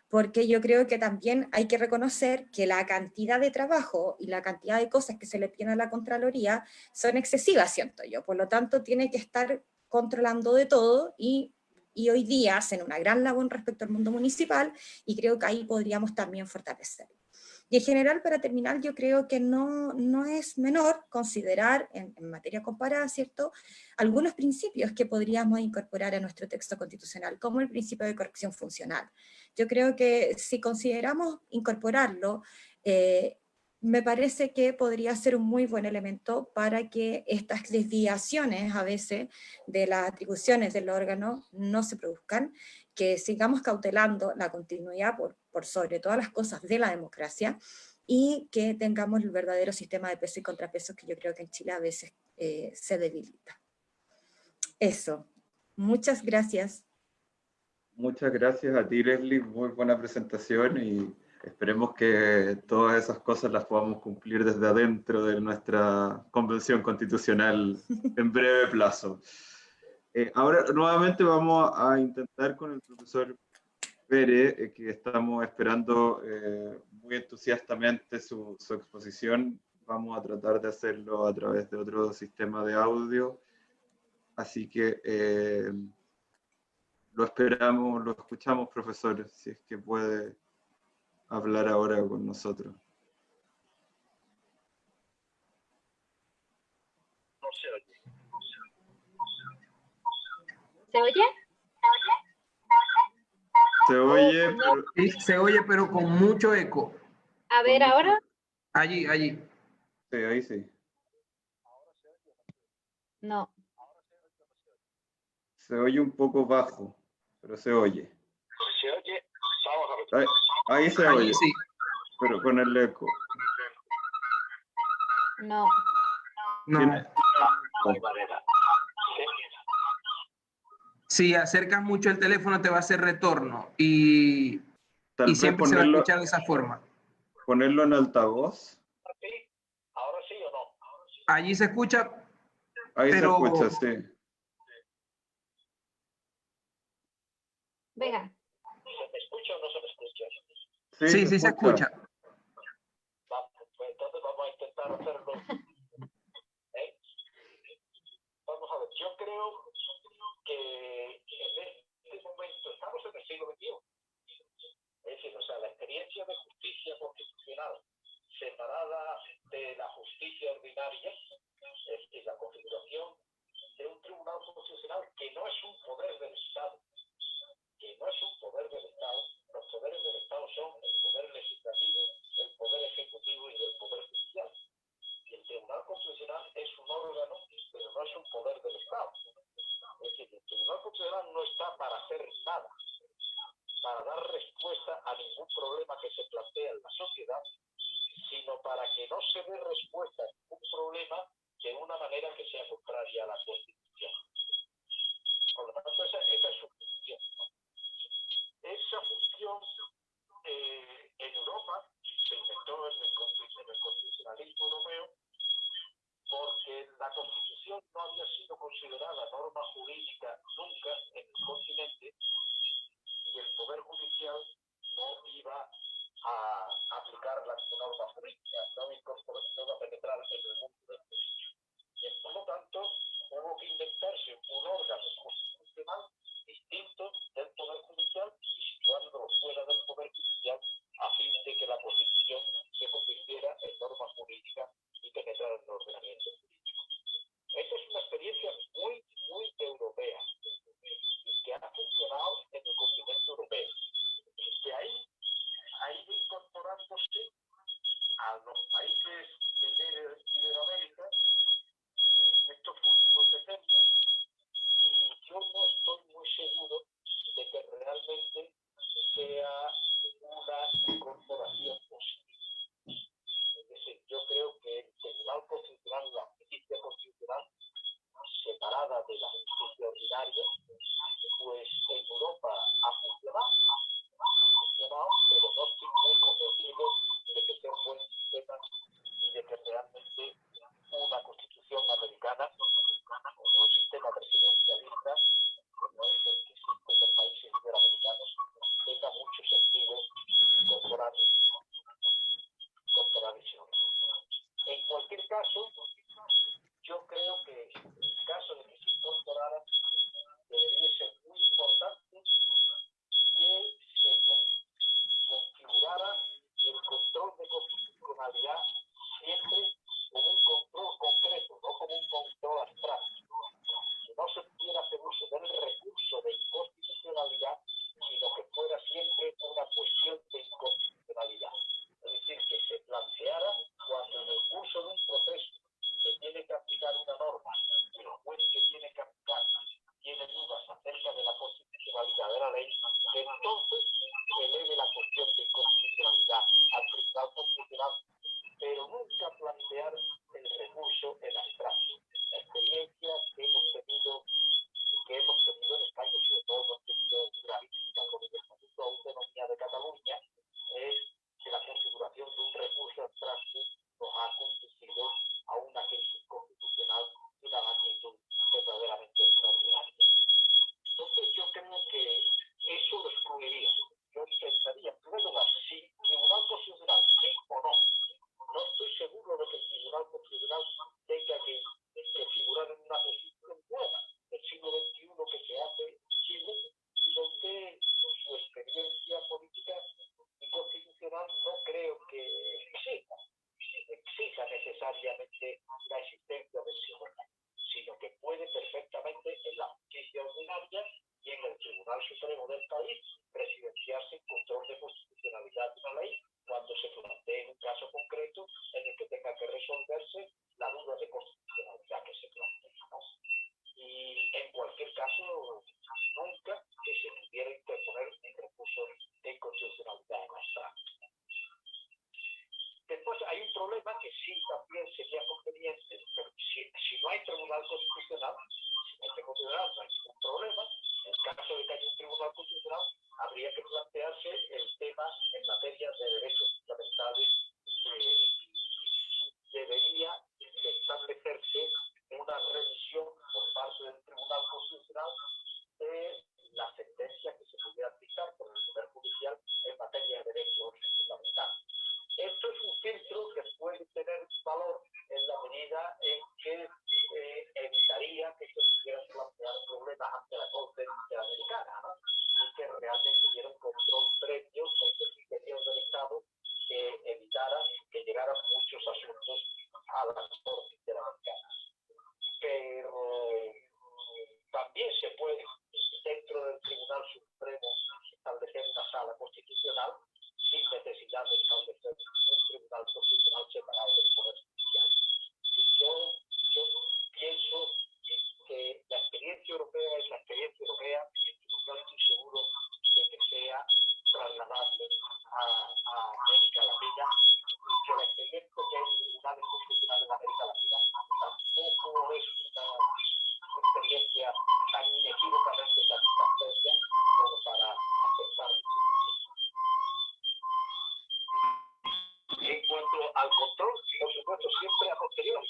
Porque yo creo que también hay que reconocer que la cantidad de trabajo y la cantidad de cosas que se le piden a la Contraloría son excesivas, siento yo. Por lo tanto, tiene que estar controlando de todo y hoy día hacen una gran labor respecto al mundo municipal y creo que ahí podríamos también fortalecerlo. Y en general, para terminar, yo creo que no es menor considerar en materia comparada, ¿cierto?, algunos principios que podríamos incorporar a nuestro texto constitucional, como el principio de corrección funcional. Yo creo que si consideramos incorporarlo, me parece que podría ser un muy buen elemento para que estas desviaciones a veces de las atribuciones del órgano no se produzcan, que sigamos cautelando la continuidad por sobre todas las cosas de la democracia y que tengamos el verdadero sistema de pesos y contrapesos que yo creo que en Chile a veces se debilita. Eso. Muchas gracias. Muchas gracias a ti, Leslie, muy buena presentación y esperemos que todas esas cosas las podamos cumplir desde adentro de nuestra convención constitucional en breve plazo. Ahora nuevamente vamos a intentar con el profesor Pérez, que estamos esperando muy entusiastamente su exposición. Vamos a tratar de hacerlo a través de otro sistema de audio. Así que lo esperamos, lo escuchamos, profesor, si es que puede hablar ahora con nosotros. No se oye. ¿Se oye? Se oye, pero... Sí, se oye, pero con mucho eco. A ver, ahora. Allí. Sí, ahí sí. No. Se oye un poco bajo, pero se oye. ¿Se oye? Vamos a ver. Ahí se Allí oye, sí. pero con el eco. No. No. Tiene- Si acercas mucho el teléfono te va a hacer retorno y Tal vez siempre se va a escuchar de esa forma. ponerlo en altavoz. ¿Ahora sí o no? Allí se escucha, Ahí pero se escucha, sí. Venga. ¿Se me escucha o no se me escucha? sí, se escucha. Pues entonces vamos a intentar hacerlo. Vamos a ver, yo creo que en este momento estamos en el siglo XXI. Es decir, o sea, la experiencia de justicia constitucional separada de la justicia ordinaria, es decir, la configuración de un tribunal constitucional que no es un poder del Estado, los poderes del Estado son el poder legislativo, el poder ejecutivo y el poder judicial. Y el Tribunal Constitucional es un órgano, pero no es un poder del Estado. Es decir, el Tribunal Constitucional no está para hacer nada, para dar respuesta a ningún problema que se plantea en la sociedad, sino para que no se dé respuesta a ningún problema de una manera que sea contraria a la Constitución. Por lo tanto, esa es su función. Esa función en Europa se inventó en el constitucionalismo europeo porque la Constitución no había sido considerada norma jurídica nunca en el continente y el Poder Judicial no iba a aplicar la norma jurídica, no iba a penetrar en el mundo del derecho. Y por lo tanto hubo que inventarse un órgano constitucional distinto del Poder Judicial y situándolo fuera del Poder Judicial a fin de que la Constitución se convirtiera en norma jurídica y penetrara en el ordenamiento jurídico. Esta es una experiencia muy, muy europea y que ha funcionado en el continente europeo. De ahí ha ido incorporándose a los países de Iberoamérica en estos últimos decenios y yo no estoy muy seguro de que realmente sea una incorporación posible. Es decir, yo creo que el Tribunal Constitucional, la justicia constitucional, separada de la justicia ordinaria, pues en Europa ha funcionado, pero no estoy muy convencido de que sea un buen sistema y de que realmente una constitución americana con un sistema presidencialista como es el que existe en los países iberoamericanos tenga mucho sentido incorporar ese orden. En cualquier caso, yo creo que en el caso de que se incorporara debería ser muy importante que se configurara el control de constitucionalidad siempre como un control concreto, no como un control abstracto. Que no se pudiera hacer uso del recurso de inconstitucionalidad, sino que fuera siempre una cuestión de inconstitucionalidad. Es decir, que se planteara cuando en el curso de un proceso se tiene que aplicar una norma y el juez que tiene que aplicarla tiene dudas acerca de la constitucionalidad de la ley, que entonces se eleve la cuestión de inconstitucionalidad al Tribunal Constitucional, pero necesariamente la existencia del tribunal, sino que puede perfectamente en la justicia ordinaria y en el Tribunal Supremo del país presidenciarse el control de constitucionalidad de una ley cuando se plantee un caso concreto en el que tenga que resolverse la duda de constitucionalidad que se plantea, ¿no? Y en cualquier caso, nunca que se pudiera interponer un recurso de inconstitucionalidad en abstracto. Después hay un problema que sí también sería conveniente, pero si no hay tribunal constitucional, no hay ningún problema. En caso de que haya un tribunal constitucional, habría que plantearse el tema en materia de derechos fundamentales. Debería establecerse una revisión por parte del Tribunal Constitucional de las sentencias que se pudieran dictar por el Poder Judicial en materia de derechos fundamentales. Esto es un filtro que puede tener valor en la medida en que evitaría que se pudieran plantear problemas ante la Corte Interamericana, ¿no? Y que realmente hubiera un control previo del Ministerio del Estado que evitara que llegaran muchos asuntos a la Corte Interamericana. Pero también se puede, dentro del Tribunal Supremo, establecer una sala constitucional sin necesidad de establecer un tribunal constitucional separado del Poder Judicial. Yo pienso que la experiencia europea es la experiencia europea y no estoy seguro de que sea trasladable a América Latina y que la experiencia que hay en tribunales constitucionales de América Latina tampoco es una experiencia tan inequívocamente satisfactoria como para aceptar. En cuanto al control, por supuesto, siempre a posteriori.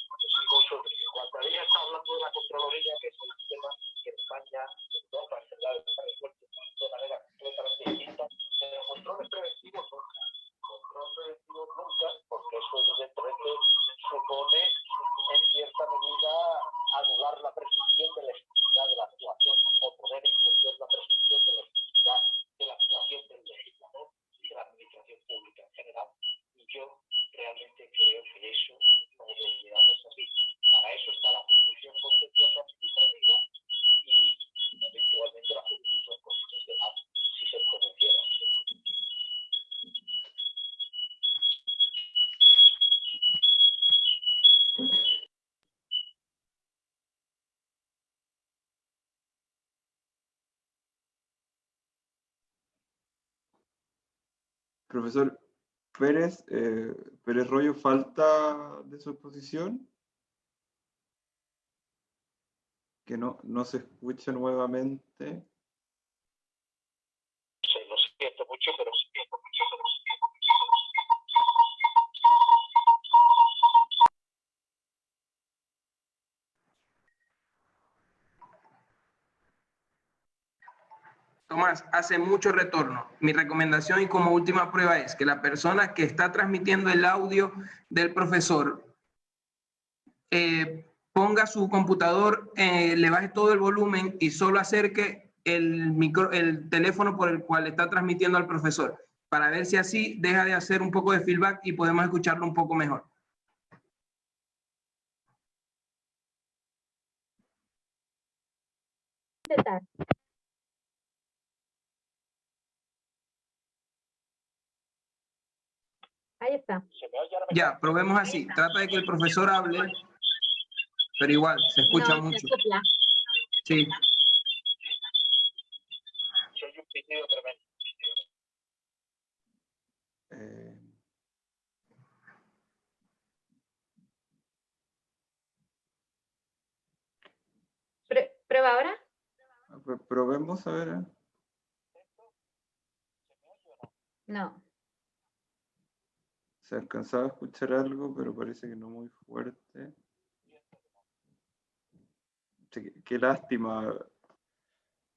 Cuando ella está hablando de la Contraloría, que es un sistema que en España, en Europa, en general, está resuelto de manera completamente distinta, pero controles preventivos nunca. Control preventivo nunca, porque eso evidentemente supone, en cierta medida, anular la presunción de la legitimidad de la actuación, o poner en cuestión la presunción de la legitimidad de la actuación del legislador y de la administración pública en general. Y yo realmente creo que eso no debería hacerse así. Para eso está la jurisdicción contenciosa administrativa y eventualmente la jurisdicción constitucional si se pronunciara. Profesor Pérez, Pérez Royo, ¿falta de su exposición? Que no se escucha nuevamente. Sí, lo siento mucho, pero Tomás, hace mucho retorno. Mi recomendación y como última prueba es que la persona que está transmitiendo el audio del profesor ponga su computador, le baje todo el volumen y solo acerque el teléfono por el cual está transmitiendo al profesor, para ver si así deja de hacer un poco de feedback y podemos escucharlo un poco mejor. Ahí está. Ya, probemos así. Trata de que el profesor hable, pero igual, se escucha No, mucho. se acopla. Sí. soy un pitido tremendo. ¿Prueba ahora? Pues probemos a ver. No. Se alcanzaba a escuchar algo, pero parece que no muy fuerte. Sí, qué lástima,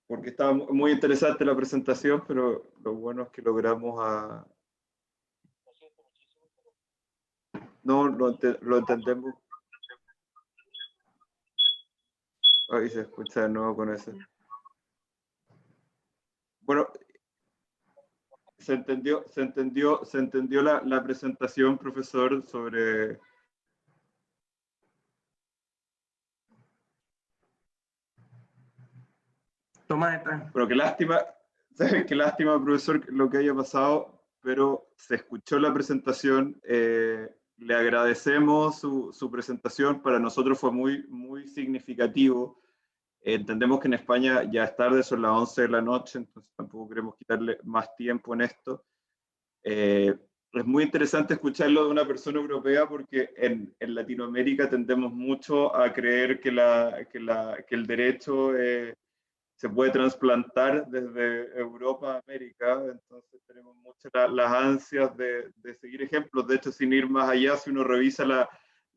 porque estaba muy interesante la presentación, pero lo bueno es que logramos a... No, lo entendemos. Ahí se escucha de nuevo con eso. Bueno, se entendió la presentación, profesor, sobre Tomás está. Bueno, qué lástima, profesor, lo que haya pasado, pero se escuchó la presentación. Le agradecemos su presentación. Para nosotros fue muy, muy significativo. Entendemos que en España ya es tarde, son las 11 de la noche, entonces tampoco queremos quitarle más tiempo en esto. Es muy interesante escucharlo de una persona europea porque en Latinoamérica tendemos mucho a creer que el derecho se puede trasplantar desde Europa a América, entonces tenemos muchas las ansias de seguir ejemplos. De hecho, sin ir más allá, si uno revisa la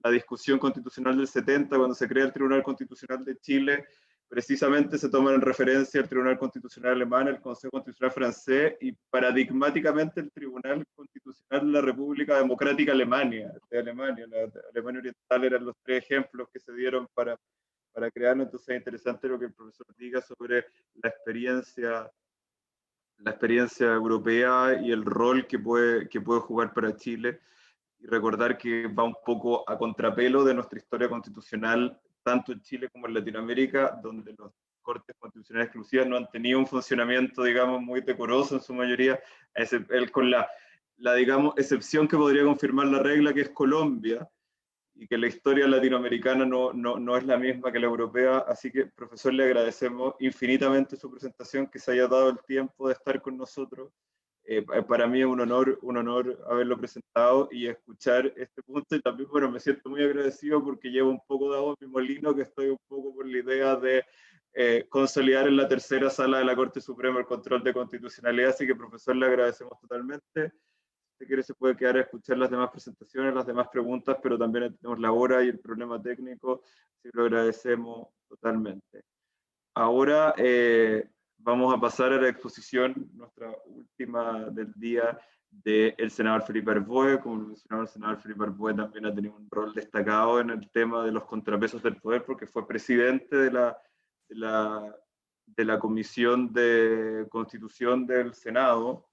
discusión constitucional del 70, cuando se crea el Tribunal Constitucional de Chile, precisamente se toman en referencia el Tribunal Constitucional alemán, el Consejo Constitucional francés y paradigmáticamente el Tribunal Constitucional de la República Democrática Alemania, de Alemania. La Alemania Oriental eran los tres ejemplos que se dieron para crearlo. Entonces es interesante lo que el profesor diga sobre la experiencia europea y el rol que puede jugar para Chile, y recordar que va un poco a contrapelo de nuestra historia constitucional, tanto en Chile como en Latinoamérica, donde los cortes constitucionales exclusivas no han tenido un funcionamiento, digamos, muy decoroso en su mayoría, con la digamos, excepción que podría confirmar la regla, que es Colombia, y que la historia latinoamericana no es la misma que la europea. Así que, profesor, le agradecemos infinitamente su presentación, que se haya dado el tiempo de estar con nosotros. Para mí es un honor haberlo presentado y escuchar este punto, y también, bueno, me siento muy agradecido porque llevo un poco de agua en mi molino, que estoy un poco por la idea de consolidar en la tercera sala de la Corte Suprema el control de constitucionalidad. Así que, profesor, le agradecemos totalmente. Si quiere se puede quedar a escuchar las demás presentaciones, las demás preguntas, pero también tenemos la hora y el problema técnico, así que lo agradecemos totalmente. Ahora vamos a pasar a la exposición, nuestra última del día, del senador Felipe Arboe. Como lo mencionaba, el senador Felipe Arboe también ha tenido un rol destacado en el tema de los contrapesos del poder, porque fue presidente de la Comisión de Constitución del Senado.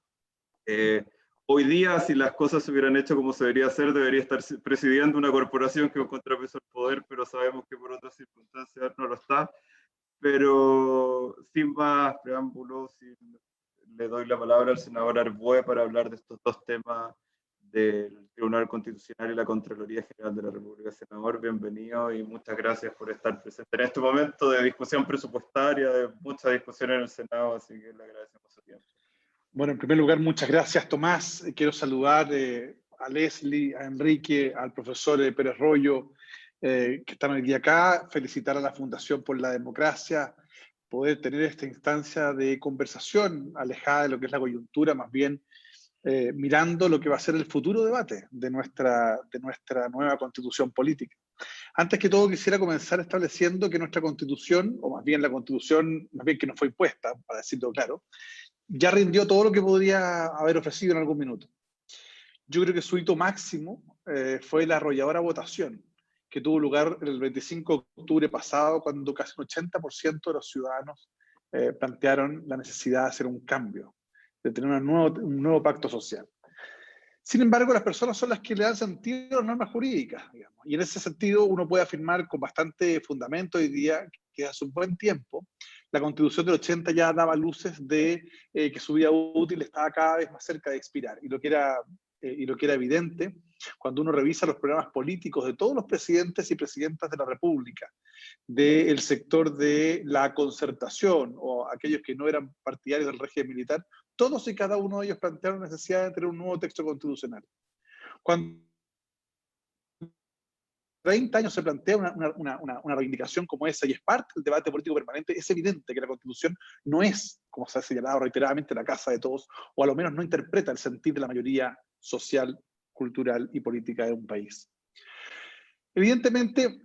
Hoy día, si las cosas se hubieran hecho como se debería hacer, debería estar presidiendo una corporación que es un contrapeso al poder, pero sabemos que por otras circunstancias no lo está. Pero sin más preámbulos, le doy la palabra al senador Arboe para hablar de estos dos temas del Tribunal Constitucional y la Contraloría General de la República. Senador, bienvenido y muchas gracias por estar presente en este momento de discusión presupuestaria, de mucha discusión en el Senado, así que le agradecemos su tiempo. Bueno, en primer lugar, muchas gracias, Tomás. Quiero saludar a Leslie, a Enrique, al profesor Pérez Royo, que están hoy día acá, felicitar a la Fundación por la Democracia, poder tener esta instancia de conversación alejada de lo que es la coyuntura, más bien mirando lo que va a ser el futuro debate de nuestra nueva constitución política. Antes que todo, quisiera comenzar estableciendo que nuestra constitución, o más bien la constitución, más bien que nos fue impuesta, para decirlo claro, ya rindió todo lo que podría haber ofrecido en algún minuto. Yo creo que su hito máximo fue la arrolladora votación que tuvo lugar el 25 de octubre pasado, cuando casi un 80% de los ciudadanos plantearon la necesidad de hacer un cambio, de tener un nuevo pacto social. Sin embargo, las personas son las que le dan sentido a las normas jurídicas, digamos. Y en ese sentido uno puede afirmar con bastante fundamento hoy día que hace un buen tiempo la Constitución del 80 ya daba luces de que su vida útil estaba cada vez más cerca de expirar. Y lo que era evidente cuando uno revisa los programas políticos de todos los presidentes y presidentas de la República, del sector de la concertación o aquellos que no eran partidarios del régimen militar, todos y cada uno de ellos plantearon la necesidad de tener un nuevo texto constitucional. Cuando 30 años se plantea una reivindicación como esa y es parte del debate político permanente, es evidente que la Constitución no es, como se ha señalado reiteradamente, la casa de todos, o a lo menos no interpreta el sentir de la mayoría social, cultural y política de un país. Evidentemente,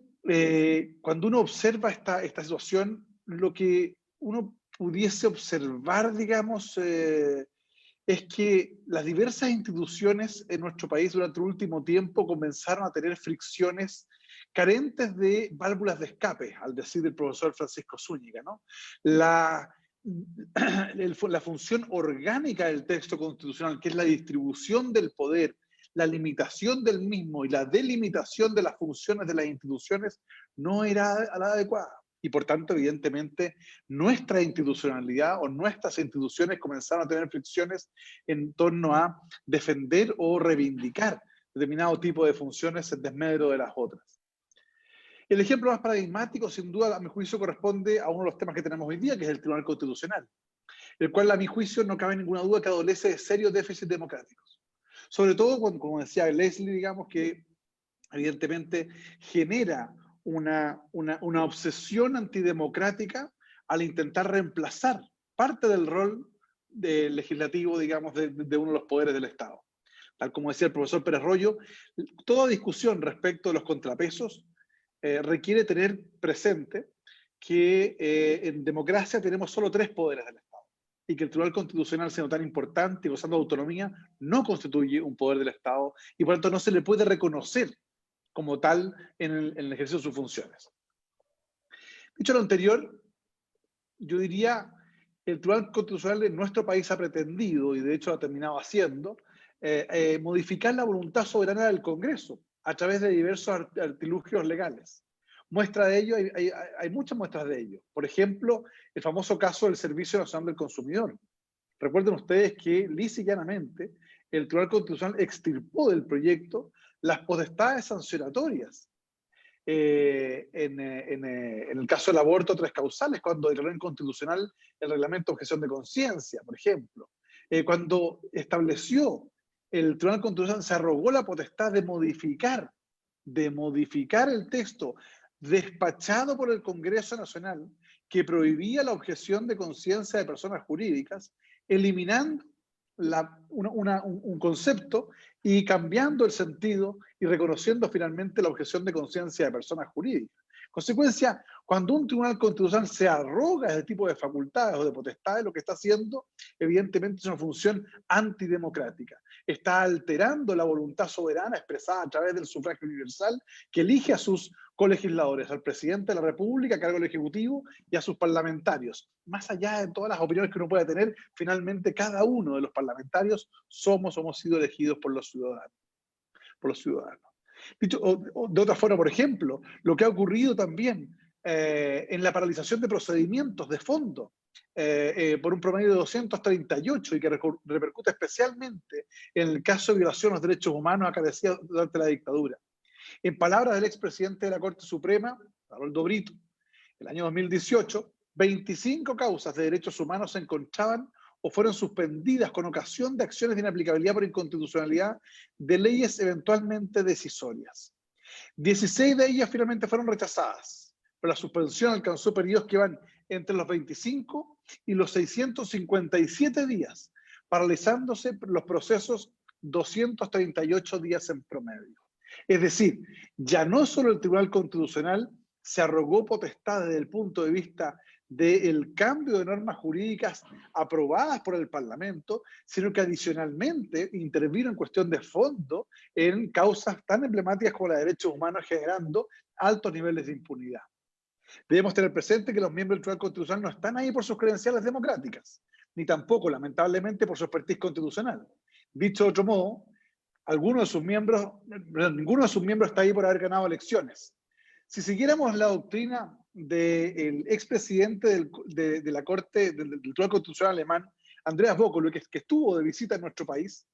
cuando uno observa esta situación, lo que uno pudiese observar, digamos, es que las diversas instituciones en nuestro país durante el último tiempo comenzaron a tener fricciones carentes de válvulas de escape, al decir el profesor Francisco Zúñiga, ¿no? La función orgánica del texto constitucional, que es la distribución del poder, la limitación del mismo y la delimitación de las funciones de las instituciones, no era la adecuada. Y por tanto, evidentemente, nuestra institucionalidad o nuestras instituciones comenzaron a tener fricciones en torno a defender o reivindicar determinado tipo de funciones en desmedro de las otras. El ejemplo más paradigmático, sin duda, a mi juicio, corresponde a uno de los temas que tenemos hoy día, que es el Tribunal Constitucional, el cual, a mi juicio, no cabe ninguna duda que adolece de serios déficits democráticos. Sobre todo cuando, como decía Leslie, digamos, que evidentemente genera una obsesión antidemocrática al intentar reemplazar parte del rol legislativo, digamos, de uno de los poderes del Estado. Tal como decía el profesor Pérez Royo, toda discusión respecto de los contrapesos requiere tener presente que en democracia tenemos solo 3 poderes del Estado y que el Tribunal Constitucional, siendo tan importante y gozando de autonomía, no constituye un poder del Estado y por lo tanto no se le puede reconocer como tal en el ejercicio de sus funciones. Dicho lo anterior, yo diría el Tribunal Constitucional en nuestro país ha pretendido, y de hecho ha terminado haciendo, modificar la voluntad soberana del Congreso a través de diversos artilugios legales. Muestra de ello, hay muchas muestras de ello. Por ejemplo, el famoso caso del Servicio Nacional del Consumidor. Recuerden ustedes que, lisa y llanamente, el Tribunal Constitucional extirpó del proyecto las potestades sancionatorias. En el caso del aborto, 3 causales, cuando declaró inconstitucional el reglamento de objeción de conciencia, por ejemplo. Cuando estableció el Tribunal Constitucional, se arrogó la potestad de modificar el texto despachado por el Congreso Nacional que prohibía la objeción de conciencia de personas jurídicas, eliminando un concepto y cambiando el sentido y reconociendo finalmente la objeción de conciencia de personas jurídicas. Consecuencia, cuando un Tribunal Constitucional se arroga ese tipo de facultades o de potestades, lo que está haciendo evidentemente es una función antidemocrática. Está alterando la voluntad soberana expresada a través del sufragio universal que elige a sus colegisladores, al presidente de la República, a cargo del Ejecutivo, y a sus parlamentarios. Más allá de todas las opiniones que uno pueda tener, finalmente cada uno de los parlamentarios hemos sido elegidos por los ciudadanos. Dicho, de otra forma, por ejemplo, lo que ha ocurrido también en la paralización de procedimientos de fondo por un promedio de 238 y que repercute especialmente en el caso de violación a los derechos humanos acaecidos durante la dictadura. En palabras del expresidente de la Corte Suprema, Haroldo Brito, el año 2018, 25 causas de derechos humanos se encontraban o fueron suspendidas con ocasión de acciones de inaplicabilidad por inconstitucionalidad de leyes eventualmente decisorias. 16 de ellas finalmente fueron rechazadas, pero la suspensión alcanzó periodos que van entre los 25 y los 657 días, paralizándose los procesos 238 días en promedio. Es decir, ya no solo el Tribunal Constitucional se arrogó potestad desde el punto de vista del cambio de normas jurídicas aprobadas por el Parlamento, sino que adicionalmente intervino en cuestión de fondo en causas tan emblemáticas como la de derechos humanos, generando altos niveles de impunidad. Debemos tener presente que los miembros del Tribunal Constitucional no están ahí por sus credenciales democráticas, ni tampoco, lamentablemente, por su expertise constitucional. Dicho de otro modo, ninguno de sus miembros está ahí por haber ganado elecciones. Si siguiéramos la doctrina del expresidente de la Corte, del Tribunal Constitucional alemán, Andreas Bokolo, que estuvo de visita en nuestro país,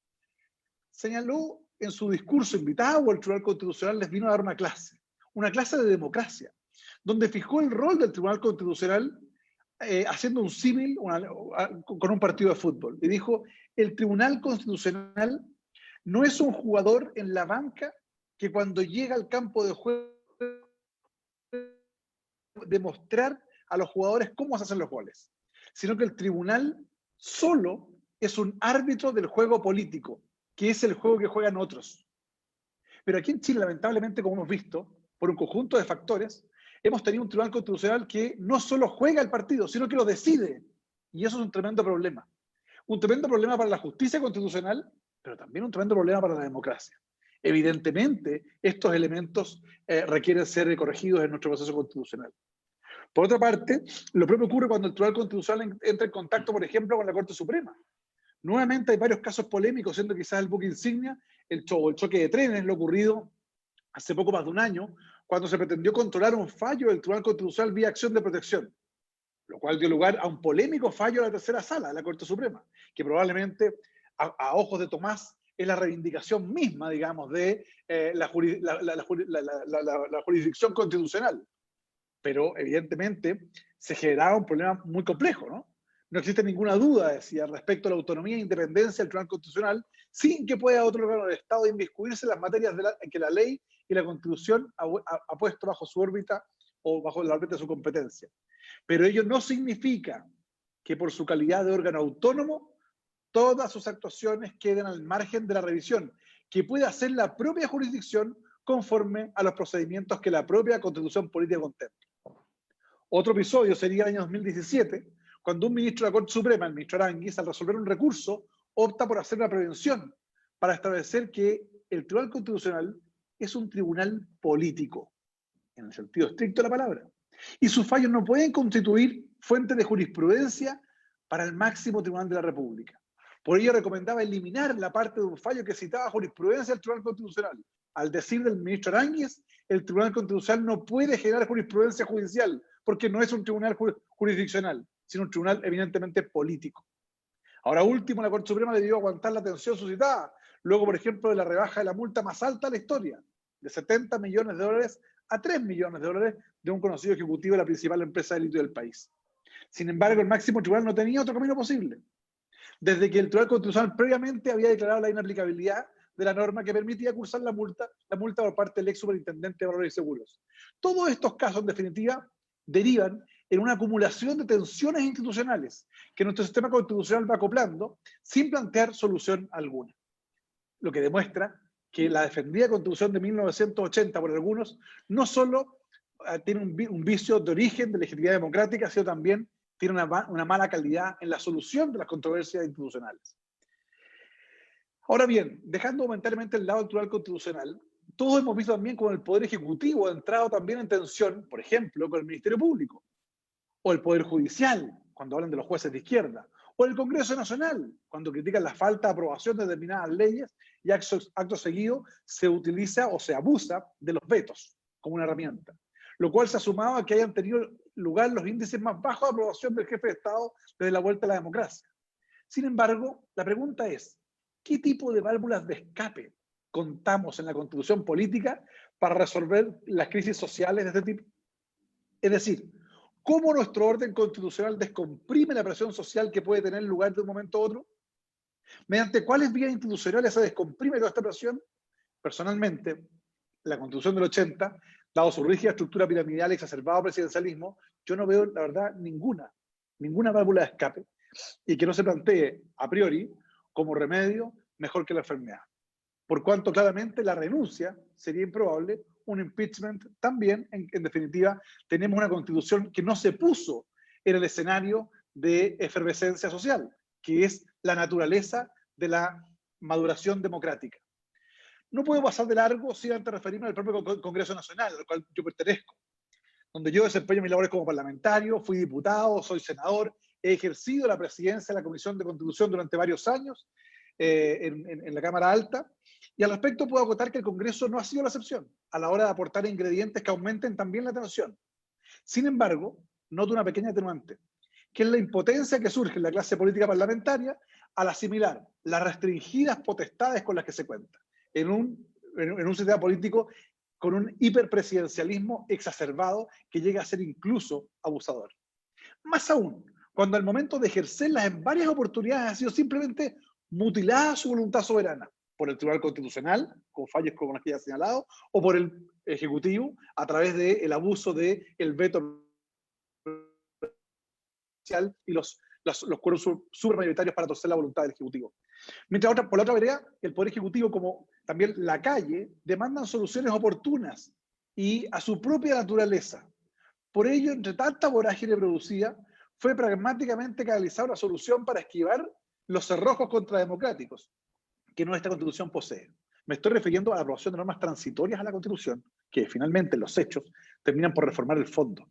señaló en su discurso, invitado al Tribunal Constitucional, les vino a dar una clase de democracia, donde fijó el rol del Tribunal Constitucional haciendo un símil con un partido de fútbol. Y dijo, el Tribunal Constitucional no es un jugador en la banca que cuando llega al campo de juego demostrar a los jugadores cómo se hacen los goles, sino que el tribunal solo es un árbitro del juego político, que es el juego que juegan otros. Pero aquí en Chile, lamentablemente, como hemos visto, por un conjunto de factores, hemos tenido un Tribunal Constitucional que no solo juega el partido, sino que lo decide. Y eso es un tremendo problema. Un tremendo problema para la justicia constitucional, pero también un tremendo problema para la democracia. Evidentemente, estos elementos requieren ser corregidos en nuestro proceso constitucional. Por otra parte, lo propio ocurre cuando el Tribunal Constitucional entra en contacto, por ejemplo, con la Corte Suprema. Nuevamente hay varios casos polémicos, siendo quizás el buque insignia el choque de trenes, lo ocurrido hace poco más de un año, cuando se pretendió controlar un fallo del Tribunal Constitucional vía acción de protección, lo cual dio lugar a un polémico fallo de la tercera sala de la Corte Suprema, que probablemente a ojos de Tomás es la reivindicación misma, digamos, de la jurisdicción constitucional. Pero evidentemente se generaba un problema muy complejo, ¿no? No existe ninguna duda, decía, respecto a la autonomía e independencia del Tribunal Constitucional, sin que pueda otro órgano del Estado inmiscuirse en las materias en que la ley y la Constitución ha puesto bajo su órbita o bajo la órbita de su competencia. Pero ello no significa que por su calidad de órgano autónomo todas sus actuaciones queden al margen de la revisión, que puede hacer la propia jurisdicción conforme a los procedimientos que la propia Constitución Política contempla. Otro episodio sería el año 2017, cuando un ministro de la Corte Suprema, el ministro Aránguiz, al resolver un recurso, opta por hacer una prevención para establecer que el Tribunal Constitucional es un tribunal político, en el sentido estricto de la palabra, y sus fallos no pueden constituir fuente de jurisprudencia para el máximo tribunal de la República. Por ello recomendaba eliminar la parte de un fallo que citaba jurisprudencia del Tribunal Constitucional. Al decir del ministro Aránguiz, el Tribunal Constitucional no puede generar jurisprudencia judicial, porque no es un tribunal jurisdiccional, sino un tribunal evidentemente político. Ahora último, la Corte Suprema debió aguantar la tensión suscitada, luego, por ejemplo, de la rebaja de la multa más alta de la historia, de 70 millones de dólares a 3 millones de dólares de un conocido ejecutivo de la principal empresa de litio del país. Sin embargo, el máximo tribunal no tenía otro camino posible, desde que el Tribunal Constitucional previamente había declarado la inaplicabilidad de la norma que permitía cursar la multa por parte del ex superintendente de Valores y Seguros. Todos estos casos, en definitiva, derivan en una acumulación de tensiones institucionales que nuestro sistema constitucional va acoplando sin plantear solución alguna. Lo que demuestra que la defendida Constitución de 1980 por algunos no solo tiene un vicio de origen de legitimidad democrática, sino también tiene una mala calidad en la solución de las controversias institucionales. Ahora bien, dejando momentáneamente el lado del Tribunal Constitucional, todos hemos visto también cómo el Poder Ejecutivo ha entrado también en tensión, por ejemplo, con el Ministerio Público, o el Poder Judicial, cuando hablan de los jueces de izquierda, o el Congreso Nacional, cuando critican la falta de aprobación de determinadas leyes y acto seguido se utiliza o se abusa de los vetos como una herramienta, lo cual se ha sumado a que hayan tenido lugar los índices más bajos de aprobación del jefe de Estado desde la vuelta a la democracia. Sin embargo, la pregunta es, ¿qué tipo de válvulas de escape contamos en la Constitución política para resolver las crisis sociales de este tipo? Es decir, ¿cómo nuestro orden constitucional descomprime la presión social que puede tener lugar de un momento a otro? ¿Mediante cuáles vías institucionales se descomprime toda esta presión? Personalmente, la Constitución del 80, dado su rígida estructura piramidal y exacerbado presidencialismo, yo no veo, la verdad, ninguna válvula de escape y que no se plantee a priori como remedio mejor que la enfermedad. Por cuanto claramente la renuncia sería improbable, un impeachment también, en definitiva, tenemos una Constitución que no se puso en el escenario de efervescencia social, que es la naturaleza de la maduración democrática. No puedo pasar de largo sin antes referirme al propio Congreso Nacional, al cual yo pertenezco, donde yo desempeño mis labores como parlamentario, fui diputado, soy senador, he ejercido la presidencia de la Comisión de Constitución durante varios años en la Cámara Alta, y al respecto puedo acotar que el Congreso no ha sido la excepción a la hora de aportar ingredientes que aumenten también la tensión. Sin embargo, noto una pequeña atenuante, que es la impotencia que surge en la clase política parlamentaria al asimilar las restringidas potestades con las que se cuenta en un sistema político con un hiperpresidencialismo exacerbado que llega a ser incluso abusador. Más aún, cuando al momento de ejercerlas en varias oportunidades ha sido simplemente mutilada su voluntad soberana por el Tribunal Constitucional, con fallos como los que ya he señalado, o por el Ejecutivo a través del abuso del veto y los cuerpos supermayoritarios para torcer la voluntad del Ejecutivo. Mientras por la otra vereda, el Poder Ejecutivo, como también la calle, demandan soluciones oportunas y a su propia naturaleza. Por ello, entre tanta vorágine producida, fue pragmáticamente canalizar una solución para esquivar los cerrojos contrademocráticos que nuestra Constitución posee. Me estoy refiriendo a la aprobación de normas transitorias a la Constitución, que finalmente en los hechos terminan por reformar el fondo,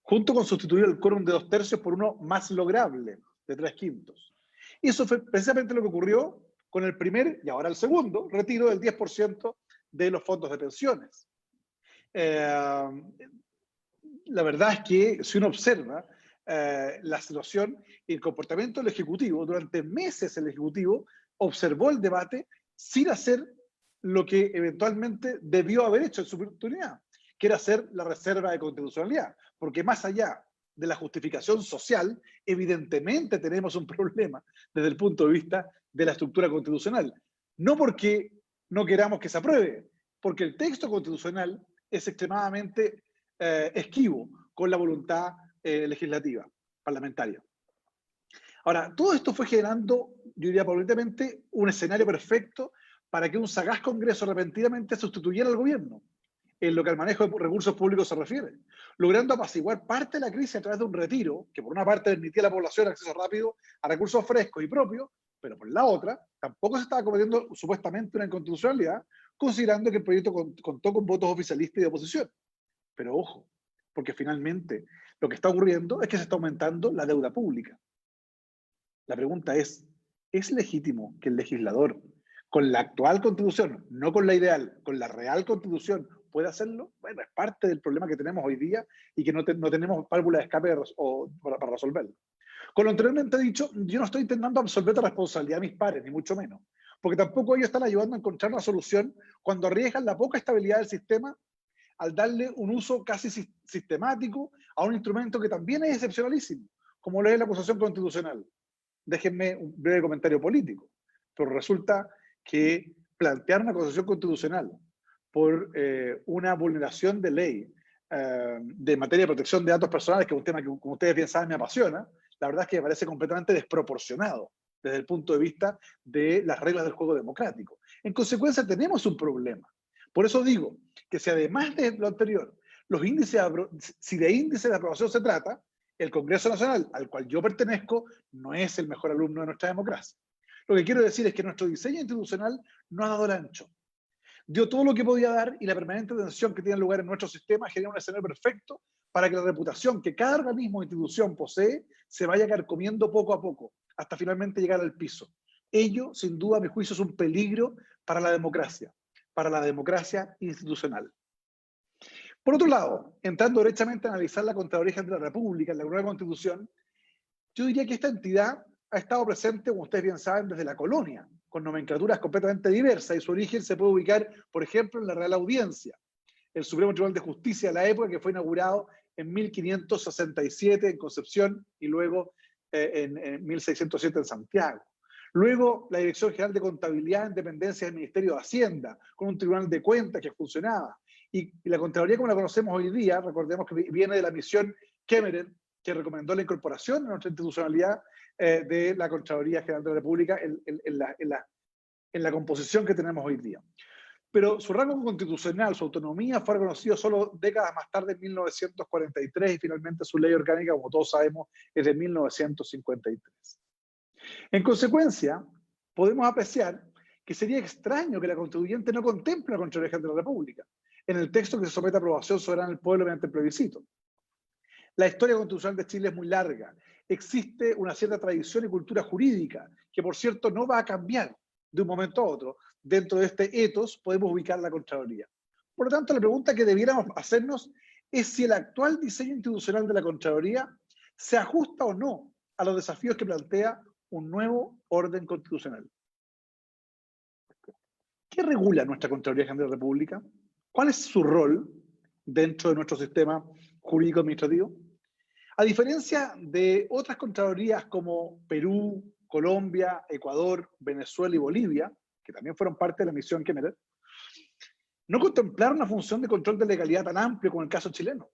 junto con sustituir el quórum de 2/3 por uno más lograble, de 3/5. Y eso fue precisamente lo que ocurrió con el primer, y ahora el segundo, retiro del 10% de los fondos de pensiones. La verdad es que si uno observa la situación y el comportamiento del Ejecutivo, durante meses el Ejecutivo observó el debate sin hacer lo que eventualmente debió haber hecho en su oportunidad, que era hacer la reserva de constitucionalidad, porque más allá de la justificación social, evidentemente tenemos un problema desde el punto de vista de la estructura constitucional. No porque no queramos que se apruebe, porque el texto constitucional es extremadamente esquivo con la voluntad legislativa, parlamentaria. Ahora, todo esto fue generando, yo diría probablemente, un escenario perfecto para que un sagaz Congreso repentinamente sustituyera al gobierno en lo que al manejo de recursos públicos se refiere, logrando apaciguar parte de la crisis a través de un retiro que por una parte permitía a la población acceso rápido a recursos frescos y propios, pero por la otra tampoco se estaba cometiendo supuestamente una inconstitucionalidad, considerando que el proyecto contó con votos oficialistas y de oposición. Pero ojo, porque finalmente lo que está ocurriendo es que se está aumentando la deuda pública. La pregunta ¿es legítimo que el legislador, con la actual constitución, no con la ideal, con la real constitución, pueda hacerlo? Bueno, es parte del problema que tenemos hoy día y que no tenemos válvula de escape para resolverlo. Con lo anteriormente dicho, yo no estoy intentando absolver la responsabilidad de mis pares, ni mucho menos, porque tampoco ellos están ayudando a encontrar una solución cuando arriesgan la poca estabilidad del sistema al darle un uso casi sistemático a un instrumento que también es excepcionalísimo, como lo es la acusación constitucional. Déjenme un breve comentario político, pero resulta que plantear una acusación constitucional por una vulneración de ley de materia de protección de datos personales, que es un tema que, como ustedes bien saben, me apasiona, la verdad es que me parece completamente desproporcionado desde el punto de vista de las reglas del juego democrático. En consecuencia, tenemos un problema. Por eso digo que si además de lo anterior, si de índice de aprobación se trata, el Congreso Nacional, al cual yo pertenezco, no es el mejor alumno de nuestra democracia. Lo que quiero decir es que nuestro diseño institucional no ha dado el ancho. Dio todo lo que podía dar y la permanente tensión que tiene lugar en nuestro sistema genera un escenario perfecto para que la reputación que cada organismo o institución posee se vaya carcomiendo poco a poco, hasta finalmente llegar al piso. Ello, sin duda, a mi juicio, es un peligro para la democracia institucional. Por otro lado, entrando derechamente a analizar la Contraloría General de la República en la nueva Constitución, yo diría que esta entidad ha estado presente, como ustedes bien saben, desde la colonia, con nomenclaturas completamente diversas, y su origen se puede ubicar, por ejemplo, en la Real Audiencia, el Supremo Tribunal de Justicia de la época, que fue inaugurado en 1567 en Concepción y luego en 1607 en Santiago. Luego, la Dirección General de Contabilidad en dependencia del Ministerio de Hacienda, con un tribunal de cuentas que funcionaba. Y la Contraloría, como la conocemos hoy día, recordemos que viene de la misión Kemmerer, que recomendó la incorporación en nuestra institucionalidad de la Contraloría General de la República en la composición que tenemos hoy día. Pero su rango constitucional, su autonomía, fue reconocido solo décadas más tarde, en 1943, y finalmente su ley orgánica, como todos sabemos, es de 1953. En consecuencia, podemos apreciar que sería extraño que la constituyente no contemple la Contraloría General de la República en el texto que se somete a aprobación soberana del pueblo mediante el plebiscito. La historia constitucional de Chile es muy larga. Existe una cierta tradición y cultura jurídica que, por cierto, no va a cambiar de un momento a otro. Dentro de este ethos podemos ubicar la Contraloría. Por lo tanto, la pregunta que debiéramos hacernos es si el actual diseño institucional de la Contraloría se ajusta o no a los desafíos que plantea un nuevo orden constitucional. ¿Qué regula nuestra Contraloría General de la República? ¿Cuál es su rol dentro de nuestro sistema jurídico-administrativo? A diferencia de otras Contralorías como Perú, Colombia, Ecuador, Venezuela y Bolivia, que también fueron parte de la misión Kemmerer, no contemplaron una función de control de legalidad tan amplio como el caso chileno,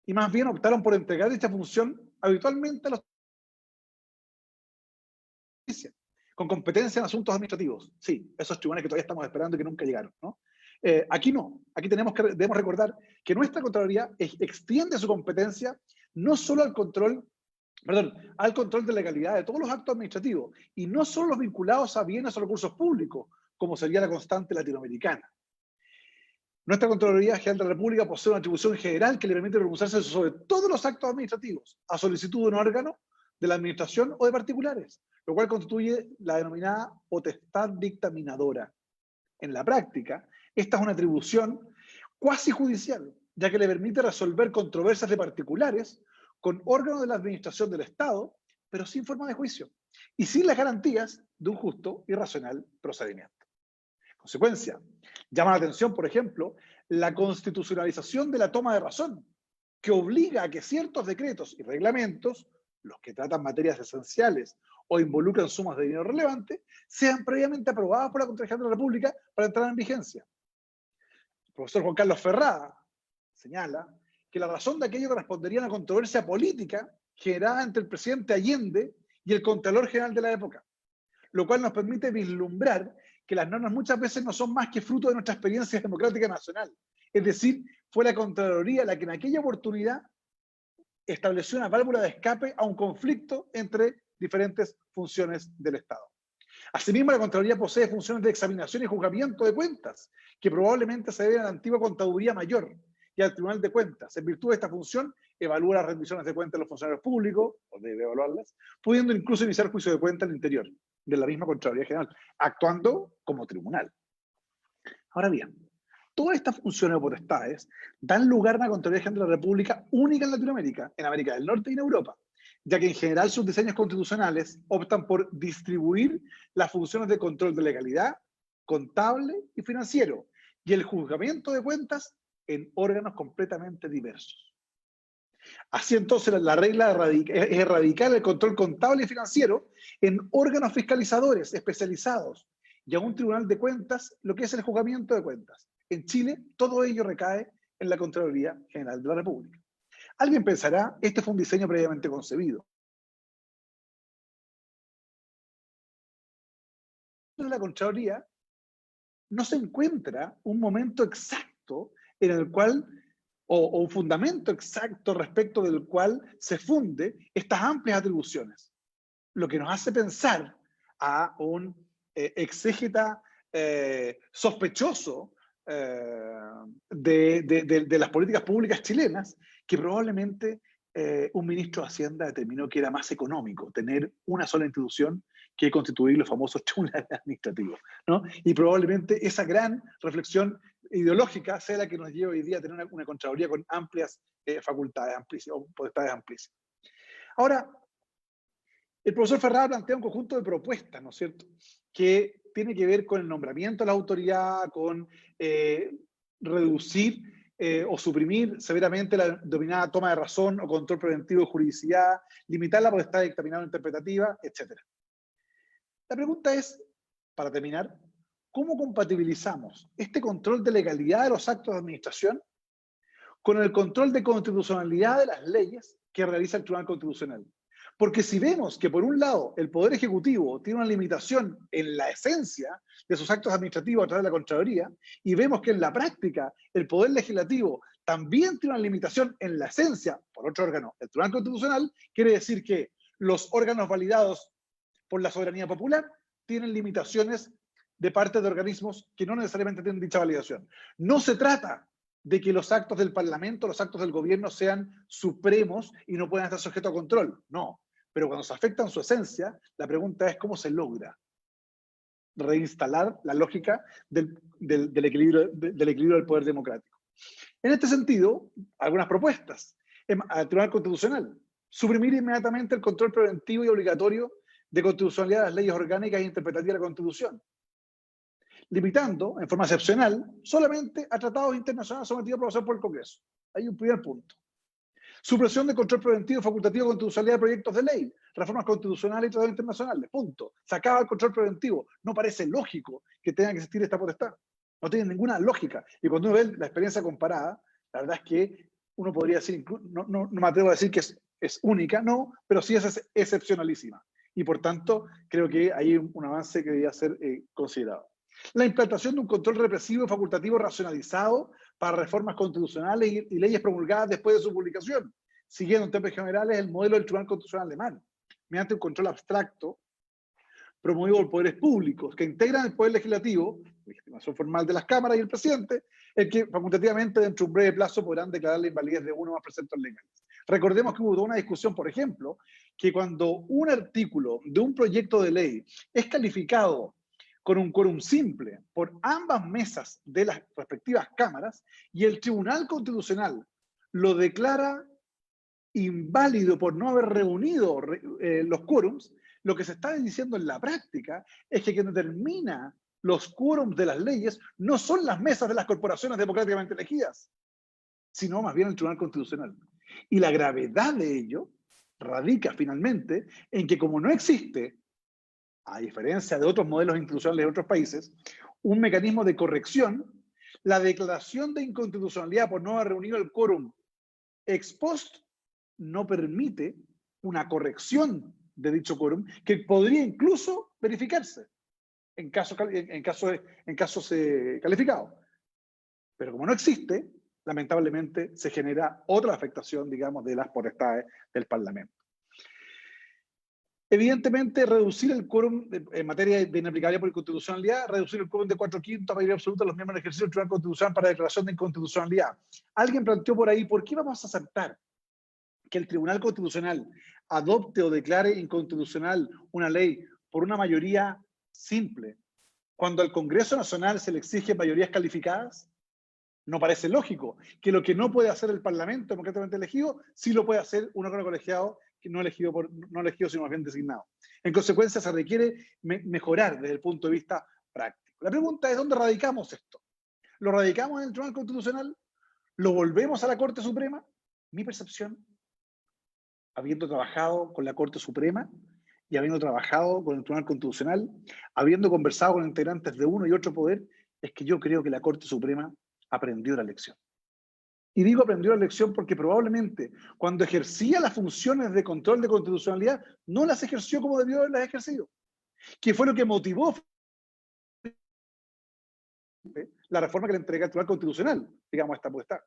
y más bien optaron por entregar dicha función habitualmente a los con competencia en asuntos administrativos. Sí, esos tribunales que todavía estamos esperando y que nunca llegaron, ¿no? Aquí no. Aquí debemos recordar que nuestra Contraloría extiende su competencia no solo al control de legalidad de todos los actos administrativos, y no solo los vinculados a bienes o recursos públicos, como sería la constante latinoamericana. Nuestra Contraloría General de la República posee una atribución general que le permite pronunciarse sobre todos los actos administrativos, a solicitud de un órgano de la administración o de particulares, lo cual constituye la denominada potestad dictaminadora. En la práctica, esta es una atribución cuasi judicial, ya que le permite resolver controversias de particulares con órganos de la administración del Estado, pero sin forma de juicio y sin las garantías de un justo y racional procedimiento. En consecuencia, llama la atención, por ejemplo, la constitucionalización de la toma de razón, que obliga a que ciertos decretos y reglamentos, los que tratan materias esenciales o involucran sumas de dinero relevantes, sean previamente aprobados por la Contraloría General de la República para entrar en vigencia. El profesor Juan Carlos Ferrada señala que la razón de aquello correspondería a una controversia política generada entre el presidente Allende y el Contralor General de la época, lo cual nos permite vislumbrar que las normas muchas veces no son más que fruto de nuestra experiencia democrática nacional. Es decir, fue la Contraloría la que en aquella oportunidad estableció una válvula de escape a un conflicto entre diferentes funciones del Estado. Asimismo, la Contraloría posee funciones de examinación y juzgamiento de cuentas, que probablemente se deben a la antigua Contaduría Mayor y al Tribunal de Cuentas. En virtud de esta función, evalúa las rendiciones de cuentas de los funcionarios públicos, o debe evaluarlas, pudiendo incluso iniciar juicio de cuenta al interior de la misma Contraloría General, actuando como tribunal. Ahora bien, todas estas funciones o potestades dan lugar a una Contraloría General de la República única en Latinoamérica, en América del Norte y en Europa, ya que en general sus diseños constitucionales optan por distribuir las funciones de control de legalidad, contable y financiero, y el juzgamiento de cuentas en órganos completamente diversos. Así entonces la regla es erradicar el control contable y financiero en órganos fiscalizadores especializados y a un tribunal de cuentas lo que es el juzgamiento de cuentas. En Chile todo ello recae en la Contraloría General de la República. Alguien pensará, este fue un diseño previamente concebido. En la Contraloría no se encuentra un momento exacto en el cual, o un fundamento exacto respecto del cual se funde estas amplias atribuciones. Lo que nos hace pensar a un exégeta sospechoso de las políticas públicas chilenas, que probablemente un ministro de Hacienda determinó que era más económico tener una sola institución que constituir los famosos tribunales administrativos, ¿no? Y probablemente esa gran reflexión ideológica sea la que nos lleva hoy día a tener una Contraloría con amplias facultades amplísimas, o potestades amplísimas. Ahora, el profesor Ferrada plantea un conjunto de propuestas, ¿no es cierto?, que tiene que ver con el nombramiento de la autoridad, con reducir o suprimir severamente la denominada toma de razón o control preventivo de juridicidad, limitar la potestad dictaminal o interpretativa, etc. La pregunta es, para terminar, ¿cómo compatibilizamos este control de legalidad de los actos de administración con el control de constitucionalidad de las leyes que realiza el Tribunal Constitucional? Porque si vemos que por un lado el Poder Ejecutivo tiene una limitación en la esencia de sus actos administrativos a través de la Contraloría, y vemos que en la práctica el Poder Legislativo también tiene una limitación en la esencia por otro órgano, el Tribunal Constitucional, quiere decir que los órganos validados por la soberanía popular tienen limitaciones de parte de organismos que no necesariamente tienen dicha validación. No se trata de que los actos del Parlamento, los actos del gobierno sean supremos y no puedan estar sujetos a control. No. Pero cuando se afectan su esencia, la pregunta es cómo se logra reinstalar la lógica del equilibrio del poder democrático. En este sentido, algunas propuestas al Tribunal Constitucional: suprimir inmediatamente el control preventivo y obligatorio de constitucionalidad de las leyes orgánicas e interpretativas de la Constitución, limitando, en forma excepcional, solamente a tratados internacionales sometidos a aprobación por el Congreso. Hay un primer punto. Supresión de control preventivo y facultativo de constitucionalidad de proyectos de ley, reformas constitucionales y tratados internacionales. Punto. Se acaba el control preventivo. No parece lógico que tenga que existir esta potestad. No tiene ninguna lógica. Y cuando uno ve la experiencia comparada, la verdad es que uno podría decir, no me atrevo a decir que es única, no, pero sí es excepcionalísima. Y por tanto, creo que hay un avance que debería ser considerado. La implantación de un control represivo y facultativo racionalizado para reformas constitucionales y leyes promulgadas después de su publicación, siguiendo en términos generales el modelo del Tribunal Constitucional alemán, mediante un control abstracto promovido por poderes públicos que integran el poder legislativo, legitimación formal de las cámaras y el presidente, el que facultativamente dentro de un breve plazo podrán declarar la invalidez de uno o más preceptos legales. Recordemos que hubo toda una discusión, por ejemplo, que cuando un artículo de un proyecto de ley es calificado con un quórum simple por ambas mesas de las respectivas cámaras y el Tribunal Constitucional lo declara inválido por no haber reunido los quórums, lo que se está diciendo en la práctica es que quien determina los quórums de las leyes no son las mesas de las corporaciones democráticamente elegidas, sino más bien el Tribunal Constitucional. Y la gravedad de ello radica finalmente en que como no existe, a diferencia de otros modelos institucionales de otros países, un mecanismo de corrección, la declaración de inconstitucionalidad por no haber reunido el quórum ex post no permite una corrección de dicho quórum que podría incluso verificarse en casos calificados. Pero como no existe, lamentablemente se genera otra afectación, digamos, de las potestades del Parlamento. Evidentemente, reducir el quórum en materia de inaplicabilidad por inconstitucionalidad, reducir el quórum de 4/5 a mayoría absoluta de los miembros del ejercicio del Tribunal Constitucional para declaración de inconstitucionalidad. Alguien planteó por ahí, ¿por qué vamos a aceptar que el Tribunal Constitucional adopte o declare inconstitucional una ley por una mayoría simple, cuando al Congreso Nacional se le exigen mayorías calificadas? No parece lógico que lo que no puede hacer el Parlamento democráticamente elegido, sí lo puede hacer un órgano colegiado que no elegido sino más bien designado. En consecuencia, se requiere mejorar desde el punto de vista práctico. La pregunta es, ¿dónde radicamos esto? ¿Lo radicamos en el Tribunal Constitucional? ¿Lo volvemos a la Corte Suprema? Mi percepción, habiendo trabajado con la Corte Suprema y habiendo trabajado con el Tribunal Constitucional, habiendo conversado con integrantes de uno y otro poder, es que yo creo que la Corte Suprema aprendió la lección. Y digo aprendió la lección porque probablemente cuando ejercía las funciones de control de constitucionalidad no las ejerció como debió haberlas ejercido, que fue lo que motivó la reforma que le entrega el Tribunal Constitucional, digamos, a esta potestad.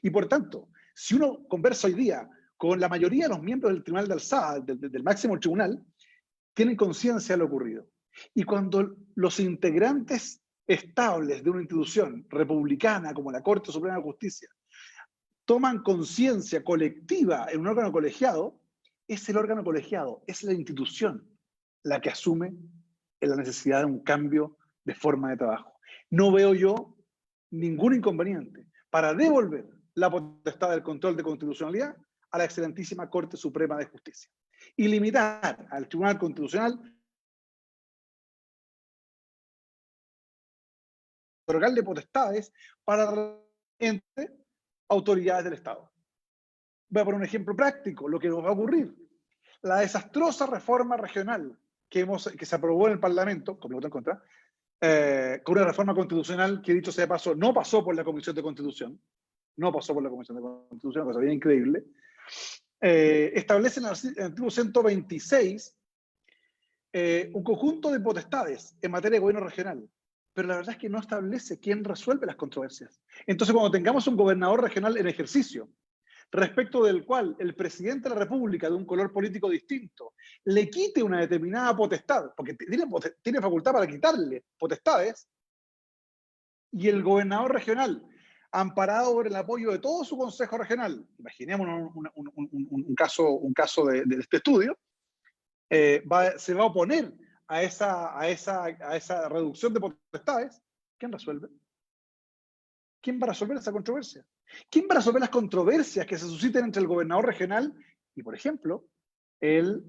Y por tanto, si uno conversa hoy día con la mayoría de los miembros del Tribunal de Alzada, del máximo tribunal, tienen conciencia de lo ocurrido. Y cuando los integrantes estables de una institución republicana como la Corte Suprema de Justicia toman conciencia colectiva en un órgano colegiado, es el órgano colegiado, es la institución la que asume la necesidad de un cambio de forma de trabajo. No veo yo ningún inconveniente para devolver la potestad del control de constitucionalidad a la excelentísima Corte Suprema de Justicia y limitar al Tribunal Constitucional otorgarle potestades para entre autoridades del Estado. Voy a poner un ejemplo práctico, lo que nos va a ocurrir. La desastrosa reforma regional que se aprobó en el Parlamento, con mi voto en contra, con una reforma constitucional que, dicho sea de paso, no pasó por la Comisión de Constitución, cosa bien increíble, establece en el artículo 126 un conjunto de potestades en materia de gobierno regional, pero la verdad es que no establece quién resuelve las controversias. Entonces, cuando tengamos un gobernador regional en ejercicio, respecto del cual el presidente de la República, de un color político distinto, le quite una determinada potestad, porque tiene facultad para quitarle potestades, y el gobernador regional, amparado por el apoyo de todo su consejo regional, imaginemos un caso de este estudio, se va a oponer a esa reducción de potestades. ¿Quién resuelve? ¿Quién va a resolver esa controversia? ¿Quién va a resolver las controversias que se susciten entre el gobernador regional y, por ejemplo, el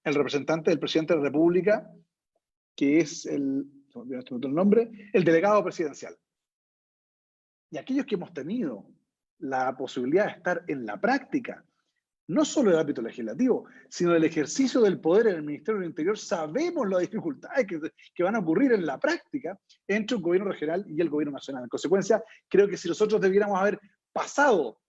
representante del presidente de la República, que es el delegado presidencial? Y aquellos que hemos tenido la posibilidad de estar en la práctica, no solo del ámbito legislativo, sino del ejercicio del poder en el Ministerio del Interior, sabemos las dificultades que van a ocurrir en la práctica entre un gobierno regional y el gobierno nacional. En consecuencia, creo que si nosotros debiéramos haber pasado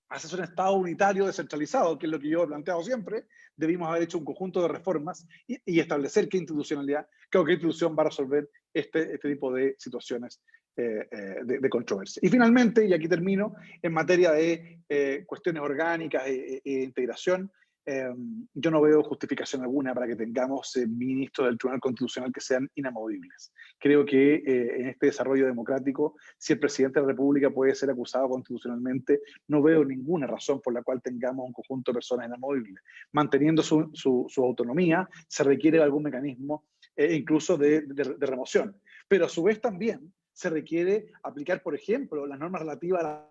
a ser un Estado unitario descentralizado, que es lo que yo he planteado siempre, debimos haber hecho un conjunto de reformas y establecer qué institucionalidad, qué institución va a resolver este tipo de situaciones de controversia. Y finalmente, y aquí termino, en materia de cuestiones orgánicas e integración, yo no veo justificación alguna para que tengamos ministros del Tribunal Constitucional que sean inamovibles. Creo que en este desarrollo democrático, si el presidente de la República puede ser acusado constitucionalmente, no veo ninguna razón por la cual tengamos un conjunto de personas inamovibles. Manteniendo su autonomía, se requiere algún mecanismo incluso de remoción. Pero a su vez también se requiere aplicar, por ejemplo, las normas relativas a la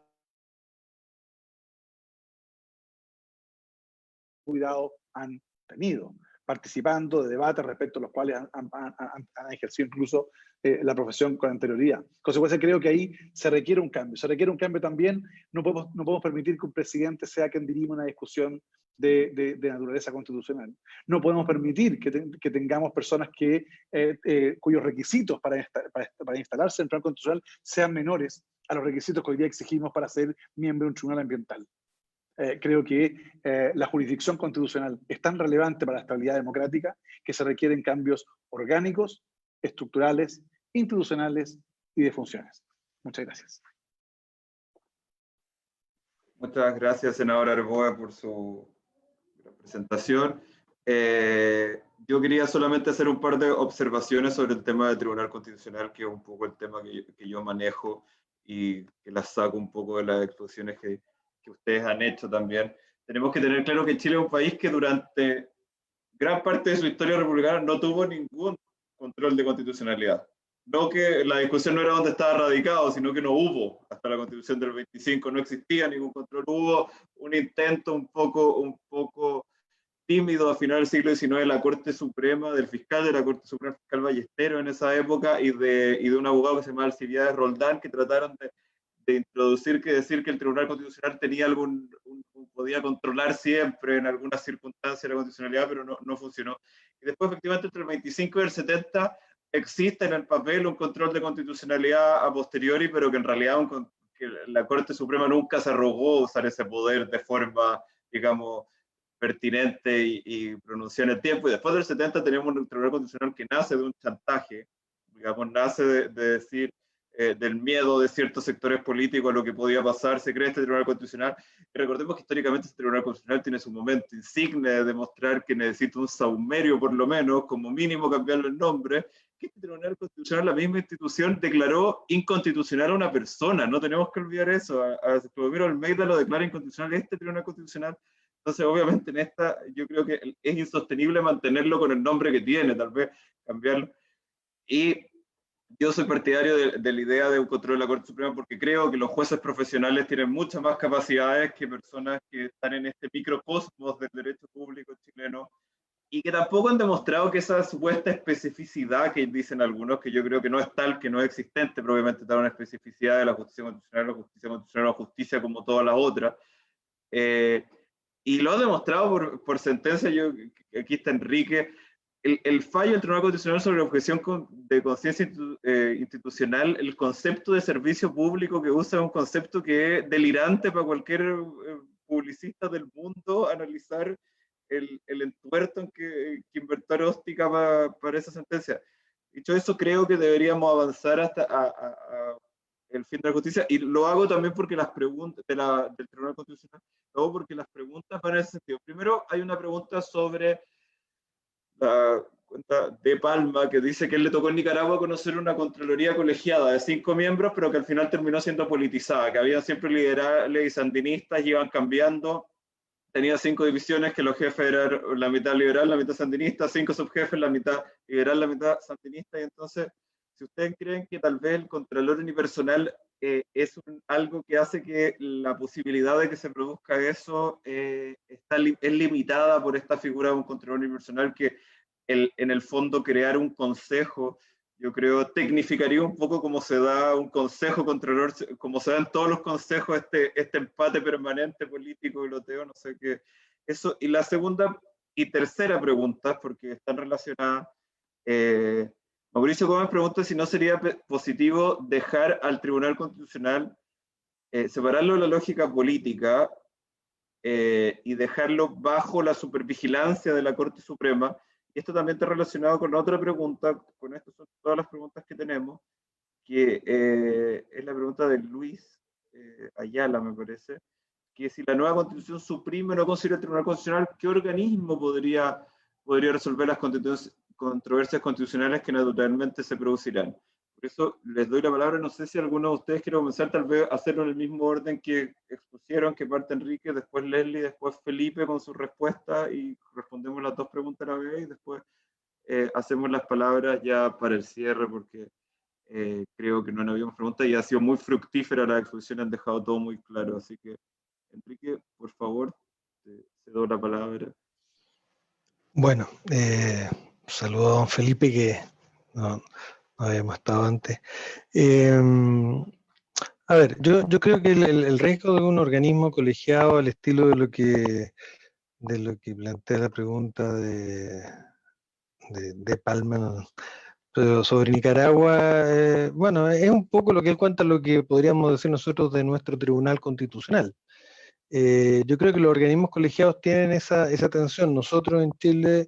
cuidado han tenido, participando de debates respecto a los cuales han ejercido incluso la profesión con anterioridad. En consecuencia, creo que ahí se requiere un cambio. Se requiere un cambio también. No podemos permitir que un presidente sea quien dirima una discusión de naturaleza constitucional. No podemos permitir que tengamos personas cuyos requisitos para instalarse en el plan constitucional sean menores a los requisitos que hoy día exigimos para ser miembro de un tribunal ambiental. Creo que la jurisdicción constitucional es tan relevante para la estabilidad democrática que se requieren cambios orgánicos, estructurales, institucionales y de funciones. Muchas gracias. Muchas gracias, senador Arboe, por su presentación. Yo quería solamente hacer un par de observaciones sobre el tema del Tribunal Constitucional, que es un poco el tema que yo manejo y que las saco un poco de las exposiciones que ustedes han hecho también. Tenemos que tener claro que Chile es un país que durante gran parte de su historia republicana no tuvo ningún control de constitucionalidad. No que la discusión no era donde estaba radicado, sino que no hubo. Hasta la Constitución del 25 no existía ningún control. Hubo un intento un poco tímido a final del siglo XIX de la Corte Suprema, del fiscal de la Corte Suprema, fiscal Ballesteros en esa época, y de un abogado que se llamaba Alcibiades Roldán, que trataron de introducir decir que el Tribunal Constitucional tenía podía controlar siempre en algunas circunstancias la constitucionalidad, pero no funcionó. Y después, efectivamente, entre el 25 y el 70 existe en el papel un control de constitucionalidad a posteriori, pero que en realidad que la Corte Suprema nunca se arrogó usar ese poder de forma, digamos, pertinente y pronunciada en el tiempo. Y después del 70 tenemos un Tribunal Constitucional que nace de un chantaje, digamos, nace de decir del miedo de ciertos sectores políticos a lo que podía pasar, se crea este Tribunal Constitucional. Y recordemos que históricamente este Tribunal Constitucional tiene su momento insigne de demostrar que necesita un saumerio, por lo menos, como mínimo cambiarle el nombre, que este Tribunal Constitucional, la misma institución, declaró inconstitucional a una persona. No tenemos que olvidar eso. A Clodomiro Almeida lo declara inconstitucional este Tribunal Constitucional. Entonces, obviamente, en esta yo creo que es insostenible mantenerlo con el nombre que tiene, tal vez cambiarlo. Y yo soy partidario de la idea de un control de la Corte Suprema porque creo que los jueces profesionales tienen muchas más capacidades que personas que están en este microcosmos del derecho público chileno y que tampoco han demostrado que esa supuesta especificidad que dicen algunos, que yo creo que no es tal, que no es existente, pero obviamente está una especificidad de la justicia constitucional o justicia como todas las otras. Y lo ha demostrado por sentencia. Aquí está Enrique. El fallo del Tribunal Constitucional sobre la objeción de conciencia institucional, el concepto de servicio público que usa es un concepto que es delirante para cualquier publicista del mundo analizar el entuerto en que inventó Aróstica para esa sentencia. Dicho eso, creo que deberíamos avanzar hasta el fin de la justicia, y lo hago también porque las preguntas del Tribunal Constitucional, luego porque las preguntas van en ese sentido. Primero, hay una pregunta sobre la cuenta de Palma, que dice que él le tocó en Nicaragua conocer una Contraloría colegiada de 5 miembros, pero que al final terminó siendo politizada, que había siempre liberales y sandinistas, y iban cambiando. Tenía 5 divisiones, que los jefes eran la mitad liberal, la mitad sandinista, 5 subjefes, la mitad liberal, la mitad sandinista. Y entonces, si ustedes creen que tal vez el Contralor unipersonal es algo que hace que la posibilidad de que se produzca eso es limitada por esta figura de un Contralor unipersonal, que en el fondo crear un consejo, yo creo, tecnificaría un poco como se da un consejo contralor, como se da en todos los consejos, este empate permanente político y loteo, no sé qué. Eso. Y la segunda y tercera pregunta, porque están relacionadas, Mauricio Gómez pregunta si no sería positivo dejar al Tribunal Constitucional, separarlo de la lógica política y dejarlo bajo la supervigilancia de la Corte Suprema. Y esto también está relacionado con otra pregunta, con estas son todas las preguntas que tenemos, que es la pregunta de Luis Ayala, me parece, que si la nueva Constitución suprime o no considera el Tribunal Constitucional, ¿qué organismo podría resolver las controversias constitucionales que naturalmente se producirán? Por eso les doy la palabra. No sé si alguno de ustedes quiere comenzar, tal vez hacerlo en el mismo orden que expusieron, que parte Enrique, después Leslie, después Felipe con su respuesta, y respondemos las 2 preguntas a la vez, y después hacemos las palabras ya para el cierre, porque creo que no habíamos preguntas y ha sido muy fructífera la exposición, han dejado todo muy claro. Así que, Enrique, por favor, te cedo la palabra. Bueno, saludo a don Felipe, que no habíamos estado antes. A ver, yo creo que el riesgo de un organismo colegiado al estilo de lo que plantea la pregunta de Palma, pero sobre Nicaragua, bueno, es un poco lo que él cuenta, lo que podríamos decir nosotros de nuestro Tribunal Constitucional. Yo creo que los organismos colegiados tienen esa tensión. Nosotros en Chile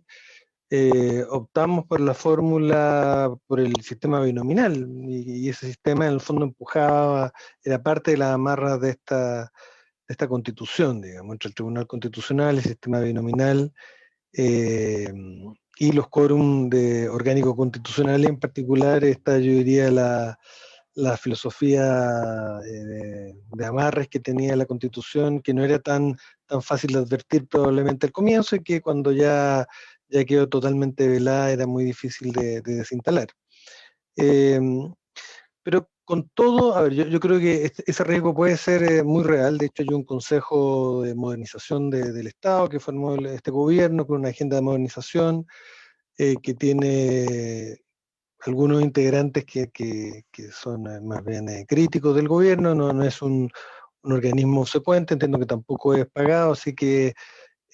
optamos por la fórmula, por el sistema binominal, y ese sistema en el fondo empujaba, era parte de las amarras de esta constitución, digamos, entre el Tribunal Constitucional, el sistema binominal, y los quórum de orgánico constitucional, en particular, yo diría, la filosofía de amarres que tenía la Constitución, que no era tan fácil de advertir probablemente al comienzo, y que cuando ya quedó totalmente velada era muy difícil de desinstalar. Pero con todo, a ver, yo creo que ese riesgo puede ser muy real. De hecho, hay un consejo de modernización del Estado que formó este gobierno con una agenda de modernización que tiene algunos integrantes que son más bien críticos del gobierno. No es un organismo subsecuente, entiendo que tampoco es pagado, así que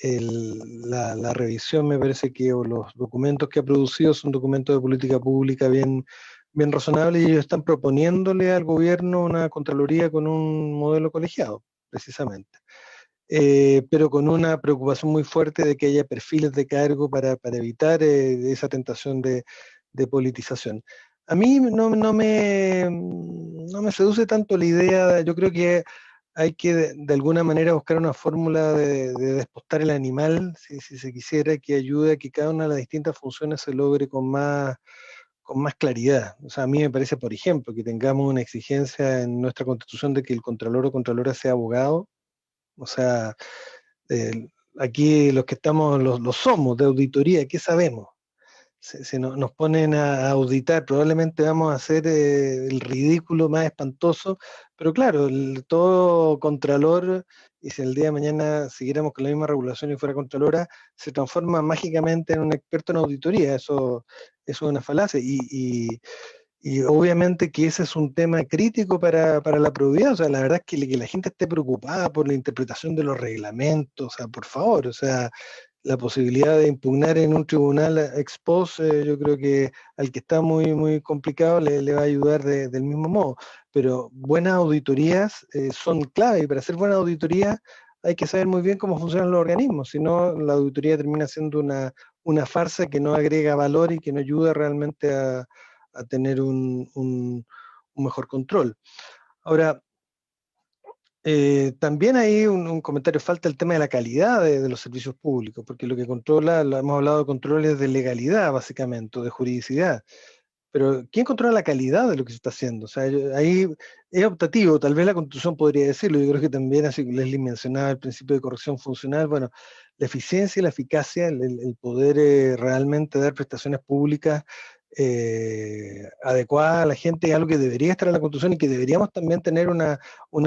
la revisión me parece que, o los documentos que ha producido son documentos de política pública bien razonables, y ellos están proponiéndole al gobierno una Contraloría con un modelo colegiado, precisamente. Pero con una preocupación muy fuerte de que haya perfiles de cargo para evitar esa tentación de politización. A mí no me seduce tanto la idea. Yo creo que hay que de alguna manera buscar una fórmula de despostar el animal, si se quisiera, que ayude a que cada una de las distintas funciones se logre con más claridad. O sea, a mí me parece, por ejemplo, que tengamos una exigencia en nuestra Constitución de que el Contralor o Contralora sea abogado. O sea, aquí los que estamos, los somos de auditoría, ¿qué sabemos? Si nos ponen a auditar, probablemente vamos a hacer el ridículo más espantoso, pero claro, todo contralor, y si el día de mañana siguiéramos con la misma regulación y fuera contralora, se transforma mágicamente en un experto en auditoría. Eso es una falacia, y obviamente que ese es un tema crítico para la probidad. O sea, la verdad es que la gente esté preocupada por la interpretación de los reglamentos, o sea, por favor, o sea, la posibilidad de impugnar en un tribunal ex post, yo creo que al que está muy complicado le va a ayudar del mismo modo. Pero buenas auditorías son clave, y para hacer buenas auditorías hay que saber muy bien cómo funcionan los organismos, si no la auditoría termina siendo una farsa que no agrega valor y que no ayuda realmente a tener un mejor control. Ahora, también hay un comentario, falta el tema de la calidad de los servicios públicos, porque lo que controla, hemos hablado de controles de legalidad básicamente, o de juridicidad, pero ¿quién controla la calidad de lo que se está haciendo? O sea, ahí es optativo, tal vez la Constitución podría decirlo. Yo creo que también, así que Leslie mencionaba el principio de corrección funcional, bueno, la eficiencia y la eficacia, el poder realmente dar prestaciones públicas adecuada a la gente, es algo que debería estar en la Constitución, y que deberíamos también tener una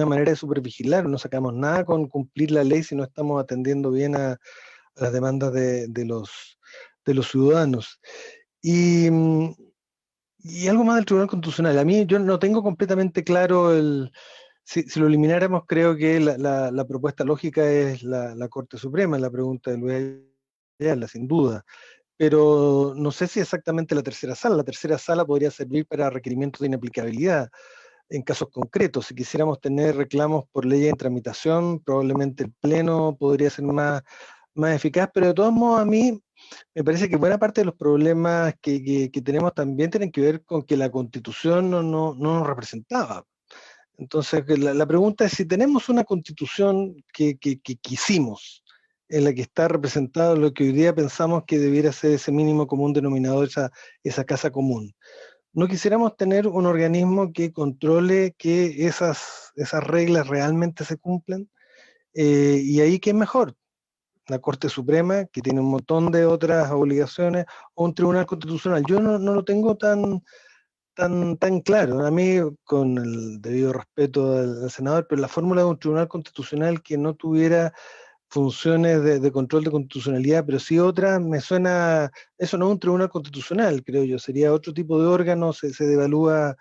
manera de supervigilar. No sacamos nada con cumplir la ley si no estamos atendiendo bien a las demandas de los ciudadanos. Y algo más del Tribunal Constitucional. A mí, yo no tengo completamente claro si lo elimináramos, creo que la propuesta lógica es la Corte Suprema, la pregunta de Luis Ayala, sin duda. Pero no sé si exactamente la tercera sala. La tercera sala podría servir para requerimientos de inaplicabilidad en casos concretos. Si quisiéramos tener reclamos por ley en tramitación, probablemente el Pleno podría ser más eficaz, pero de todos modos a mí me parece que buena parte de los problemas que tenemos también tienen que ver con que la Constitución no nos representaba. Entonces, la pregunta es si tenemos una Constitución que quisimos, en la que está representado lo que hoy día pensamos que debiera ser ese mínimo común denominador, esa casa común. ¿No quisiéramos tener un organismo que controle que esas reglas realmente se cumplan? Y ahí, ¿qué es mejor? una Corte Suprema que tiene un montón de otras obligaciones, o un Tribunal Constitucional. Yo no lo tengo tan claro. A mí, con el debido respeto al senador, pero la fórmula de un Tribunal Constitucional que no tuviera funciones de control de constitucionalidad, pero sí otras, me suena, eso no es un Tribunal Constitucional, creo yo, sería otro tipo de órgano, se devalúa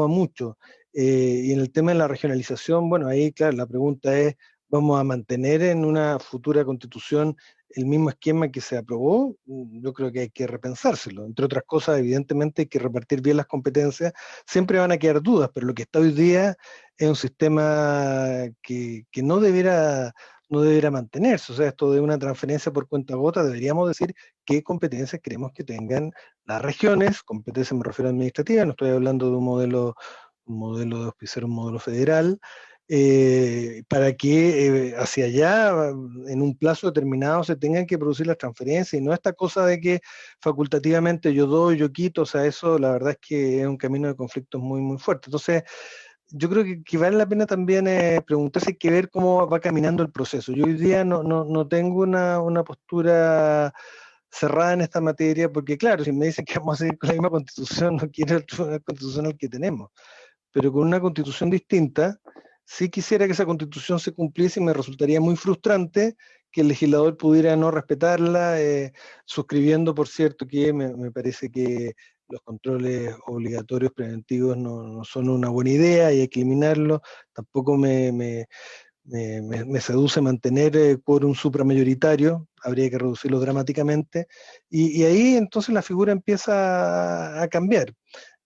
mucho. Y en el tema de la regionalización, bueno, ahí, claro, la pregunta es, ¿vamos a mantener en una futura constitución el mismo esquema que se aprobó? Yo creo que hay que repensárselo. Entre otras cosas, evidentemente hay que repartir bien las competencias. Siempre van a quedar dudas, pero lo que está hoy día es un sistema que no debiera mantenerse. O sea, esto de una transferencia por cuenta gota, deberíamos decir qué competencias queremos que tengan las regiones. Competencias me refiero a administrativas, no estoy hablando de un modelo de auspiciar un modelo federal, para que hacia allá, en un plazo determinado, se tengan que producir las transferencias, y no esta cosa de que facultativamente yo doy, yo quito. O sea, eso la verdad es que es un camino de conflictos muy, muy fuerte. Entonces, yo creo que vale la pena también preguntarse, hay que ver cómo va caminando el proceso. Yo hoy día no tengo una postura cerrada en esta materia, porque claro, si me dicen que vamos a seguir con la misma constitución, no quiero el tribunal constitucional que tenemos, pero con una constitución distinta, sí quisiera que esa constitución se cumpliese, y me resultaría muy frustrante que el legislador pudiera no respetarla, suscribiendo, por cierto, que me parece que los controles obligatorios preventivos no son una buena idea y hay que eliminarlos. Tampoco me seduce mantener quórum supramayoritario, habría que reducirlo dramáticamente, y ahí entonces la figura empieza a cambiar.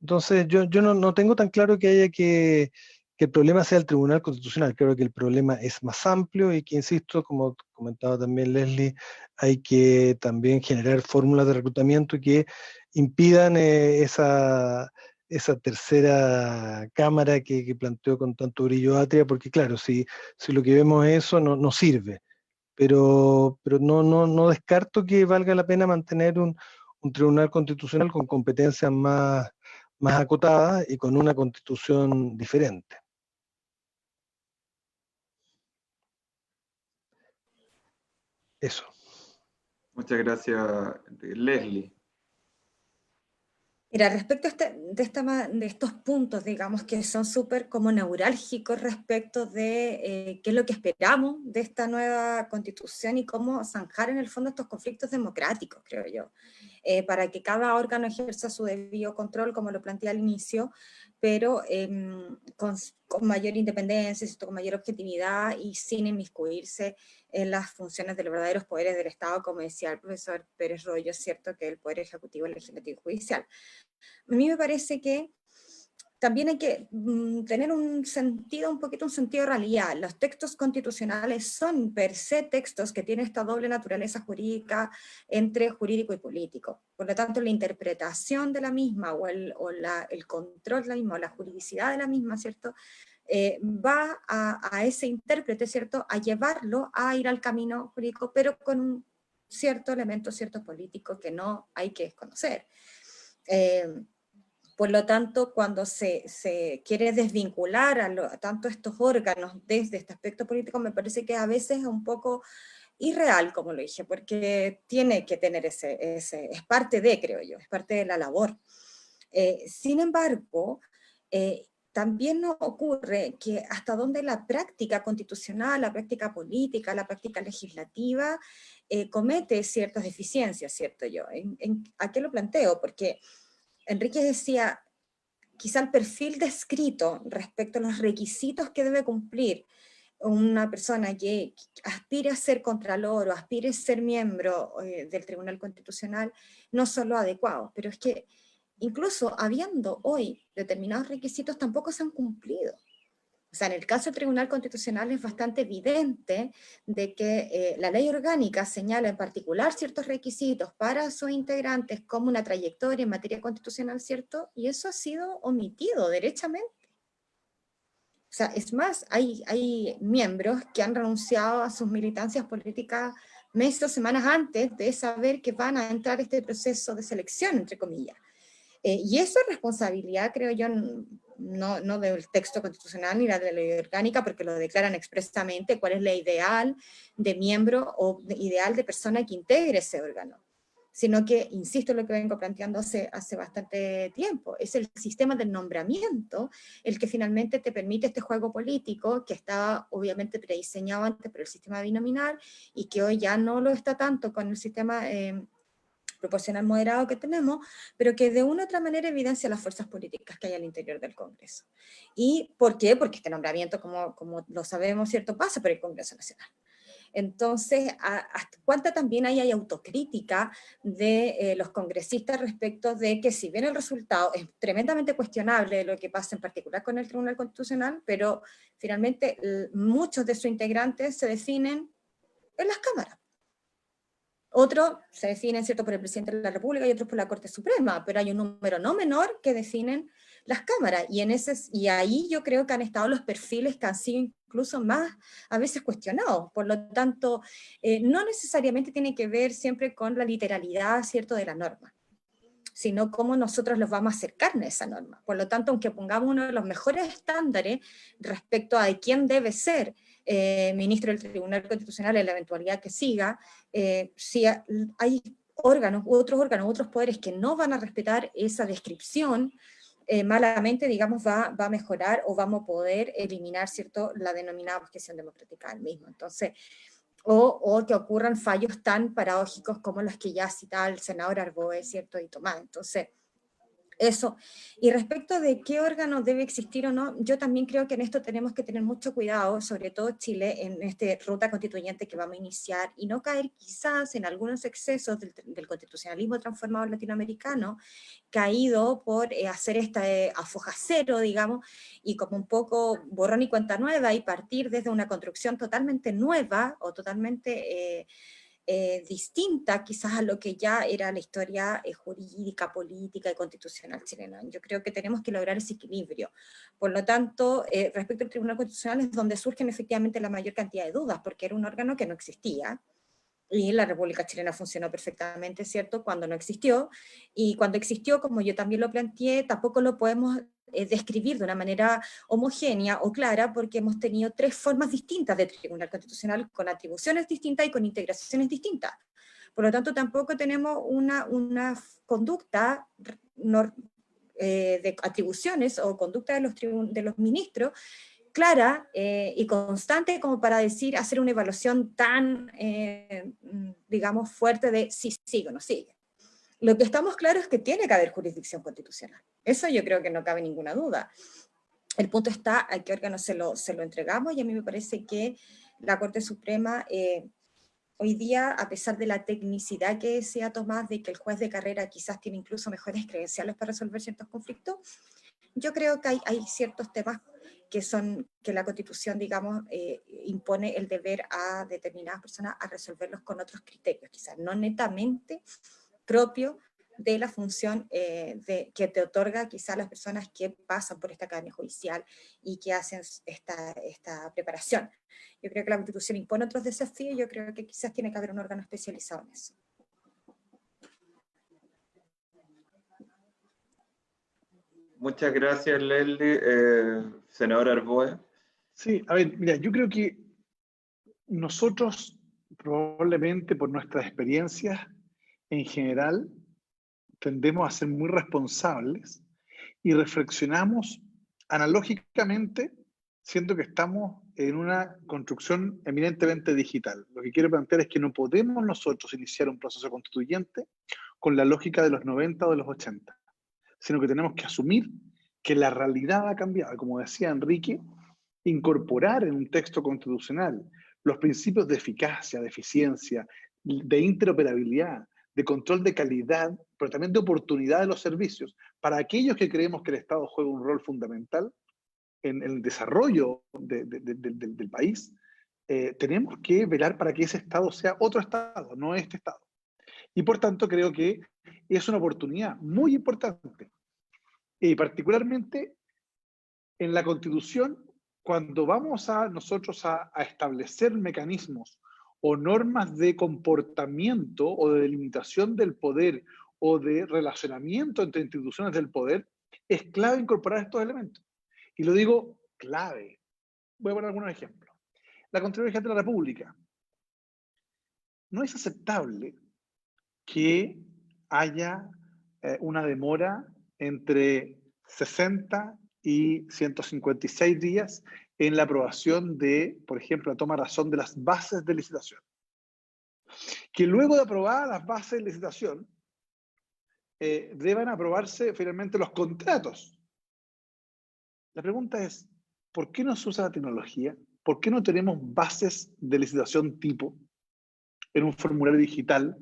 Entonces yo no tengo tan claro que haya que el problema sea el Tribunal Constitucional. Creo que el problema es más amplio y que, insisto, como comentaba también Leslie, hay que también generar fórmulas de reclutamiento que impidan esa tercera cámara que planteó con tanto brillo Atria, porque claro, si lo que vemos es eso, no sirve. Pero no descarto que valga la pena mantener un Tribunal Constitucional con competencias más acotadas y con una constitución diferente. Eso. Muchas gracias, Leslie. Mira, respecto a de estos puntos, digamos, que son súper como neurálgicos respecto de qué es lo que esperamos de esta nueva constitución y cómo zanjar en el fondo estos conflictos democráticos, creo yo, para que cada órgano ejerza su debido control, como lo planteé al inicio, pero con mayor independencia, con mayor objetividad y sin inmiscuirse en las funciones de los verdaderos poderes del Estado, como decía el profesor Pérez Royo, es cierto que el poder ejecutivo, el legislativo y judicial. A mí me parece que también hay que tener un sentido de realidad. Los textos constitucionales son per se textos que tienen esta doble naturaleza jurídica entre jurídico y político. Por lo tanto, la interpretación de la misma o el control de la misma o la juridicidad de la misma, ¿cierto? Va a ese intérprete, ¿cierto?, a llevarlo a ir al camino jurídico, pero con un cierto elemento, cierto político que no hay que desconocer. Por lo tanto, cuando se quiere desvincular a tanto estos órganos desde este aspecto político, me parece que a veces es un poco irreal, como lo dije, porque tiene que tener es parte de, creo yo, es parte de la labor. Sin embargo, también nos ocurre que hasta donde la práctica constitucional, la práctica política, la práctica legislativa comete ciertas deficiencias, ¿cierto yo? ¿A qué lo planteo? Porque Enrique decía, quizá el perfil descrito respecto a los requisitos que debe cumplir una persona que aspire a ser contralor o aspire a ser miembro del Tribunal Constitucional no son los adecuados, pero es que incluso habiendo hoy determinados requisitos tampoco se han cumplido. O sea, en el caso del Tribunal Constitucional es bastante evidente de que la ley orgánica señala en particular ciertos requisitos para sus integrantes como una trayectoria en materia constitucional, ¿cierto? Y eso ha sido omitido derechamente. O sea, es más, hay miembros que han renunciado a sus militancias políticas meses o semanas antes de saber que van a entrar este proceso de selección, entre comillas. Y eso es responsabilidad, creo yo, no del texto constitucional ni la de la ley orgánica, porque lo declaran expresamente cuál es la ideal de miembro o ideal de persona que integre ese órgano, sino que, insisto en lo que vengo planteando hace bastante tiempo, es el sistema del nombramiento el que finalmente te permite este juego político que estaba obviamente prediseñado antes por el sistema binominal y que hoy ya no lo está tanto con el sistema proporcional moderado que tenemos, pero que de una u otra manera evidencia las fuerzas políticas que hay al interior del Congreso. ¿Y por qué? Porque este nombramiento, como lo sabemos, ¿cierto?, pasa por el Congreso Nacional. Entonces, ¿hasta cuánta también hay autocrítica de los congresistas respecto de que si bien el resultado es tremendamente cuestionable de lo que pasa en particular con el Tribunal Constitucional, pero finalmente muchos de sus integrantes se definen en las cámaras? Otros se definen, ¿cierto?, por el presidente de la República y otros por la Corte Suprema, pero hay un número no menor que definen las cámaras, y ahí yo creo que han estado los perfiles que han sido incluso más a veces cuestionados. Por lo tanto, no necesariamente tiene que ver siempre con la literalidad, ¿cierto?, de la norma, sino cómo nosotros los vamos a acercar a esa norma. Por lo tanto, aunque pongamos uno de los mejores estándares respecto a quién debe ser ministro del Tribunal Constitucional en la eventualidad que siga, si hay órganos, otros poderes que no van a respetar esa descripción, malamente, digamos, va a mejorar o vamos a poder eliminar, ¿cierto?, la denominada objeción democrática del mismo. Entonces, o que ocurran fallos tan paradójicos como los que ya citaba el senador Arboe, ¿cierto?, y Tomás. Entonces, eso. Y respecto de qué órgano debe existir o no, yo también creo que en esto tenemos que tener mucho cuidado, sobre todo Chile, en esta ruta constituyente que vamos a iniciar, y no caer quizás en algunos excesos del constitucionalismo transformado latinoamericano, que ha ido por hacer esta afoja cero, digamos, y como un poco borrón y cuenta nueva, y partir desde una construcción totalmente nueva, o totalmente distinta quizás a lo que ya era la historia jurídica, política y constitucional chilena. Yo creo que tenemos que lograr ese equilibrio. Por lo tanto, respecto al Tribunal Constitucional es donde surgen efectivamente la mayor cantidad de dudas, porque era un órgano que no existía, y la República Chilena funcionó perfectamente, ¿cierto?, cuando no existió, y cuando existió, como yo también lo planteé, tampoco lo podemos describir de una manera homogénea o clara, porque hemos tenido 3 formas distintas de Tribunal Constitucional, con atribuciones distintas y con integraciones distintas. Por lo tanto, tampoco tenemos una conducta de atribuciones o conducta de los ministros clara y constante como para hacer una evaluación tan, digamos, fuerte de si sigue o no sigue. Lo que estamos claros es que tiene que haber jurisdicción constitucional. Eso yo creo que no cabe ninguna duda. El punto está a qué órgano se lo entregamos, y a mí me parece que la Corte Suprema hoy día, a pesar de la tecnicidad que decía Tomás, de que el juez de carrera quizás tiene incluso mejores credenciales para resolver ciertos conflictos, yo creo que hay ciertos temas que la Constitución, digamos, impone el deber a determinadas personas a resolverlos con otros criterios, quizás no netamente propio de la función que te otorga quizás las personas que pasan por esta cadena judicial y que hacen esta preparación. Yo creo que la Constitución impone otros desafíos, y yo creo que quizás tiene que haber un órgano especializado en eso. Muchas gracias, Leslie. Senador Arboe. Sí, a ver, mira, yo creo que nosotros probablemente por nuestras experiencias en general tendemos a ser muy responsables y reflexionamos analógicamente, siendo que estamos en una construcción eminentemente digital. Lo que quiero plantear es que no podemos nosotros iniciar un proceso constituyente con la lógica de los 90 o de los 80, sino que tenemos que asumir que la realidad ha cambiado. Como decía Enrique, incorporar en un texto constitucional los principios de eficacia, de eficiencia, de interoperabilidad, de control de calidad, pero también de oportunidad de los servicios, para aquellos que creemos que el Estado juega un rol fundamental en el desarrollo del país, tenemos que velar para que ese Estado sea otro Estado, no este Estado. Y por tanto creo que es una oportunidad muy importante, y particularmente en la Constitución, cuando vamos nosotros a establecer mecanismos o normas de comportamiento o de delimitación del poder o de relacionamiento entre instituciones del poder, Es clave incorporar estos elementos. Y lo digo clave. Voy a poner algunos ejemplos. La Contraloría General de la República. No es aceptable que haya una demora entre 60 y 156 días en la aprobación de, por ejemplo, la toma de razón de las bases de licitación. Que luego de aprobadas las bases de licitación, deban aprobarse finalmente los contratos. La pregunta es, ¿por qué no se usa la tecnología? ¿Por qué no tenemos bases de licitación tipo en un formulario digital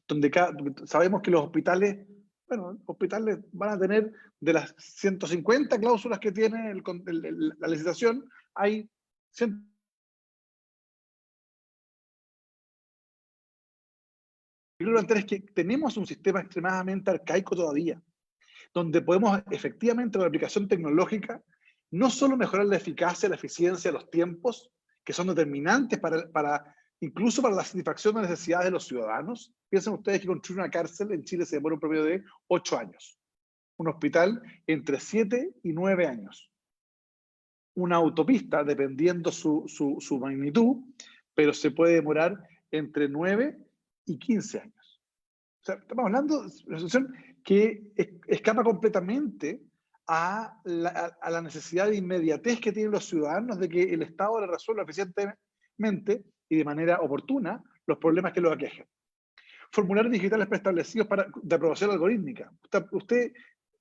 donde sabemos que los hospitales, bueno, hospitales van a tener de las 150 cláusulas que tiene la licitación, hay 100. Lo anterior es que tenemos un sistema extremadamente arcaico todavía, donde podemos efectivamente con la aplicación tecnológica no solo mejorar la eficacia, la eficiencia, los tiempos, que son determinantes incluso para la satisfacción de las necesidades de los ciudadanos. Piensen ustedes que construir una cárcel en Chile se demora un promedio de 8 años. Un hospital entre 7 y 9 años. Una autopista, dependiendo su magnitud, pero se puede demorar entre 9 y 15 años. O sea, estamos hablando de una situación que escapa completamente a la necesidad de inmediatez que tienen los ciudadanos de que el Estado le resuelva eficientemente y de manera oportuna los problemas que los aquejan. Formularios digitales preestablecidos de aprobación algorítmica. Usted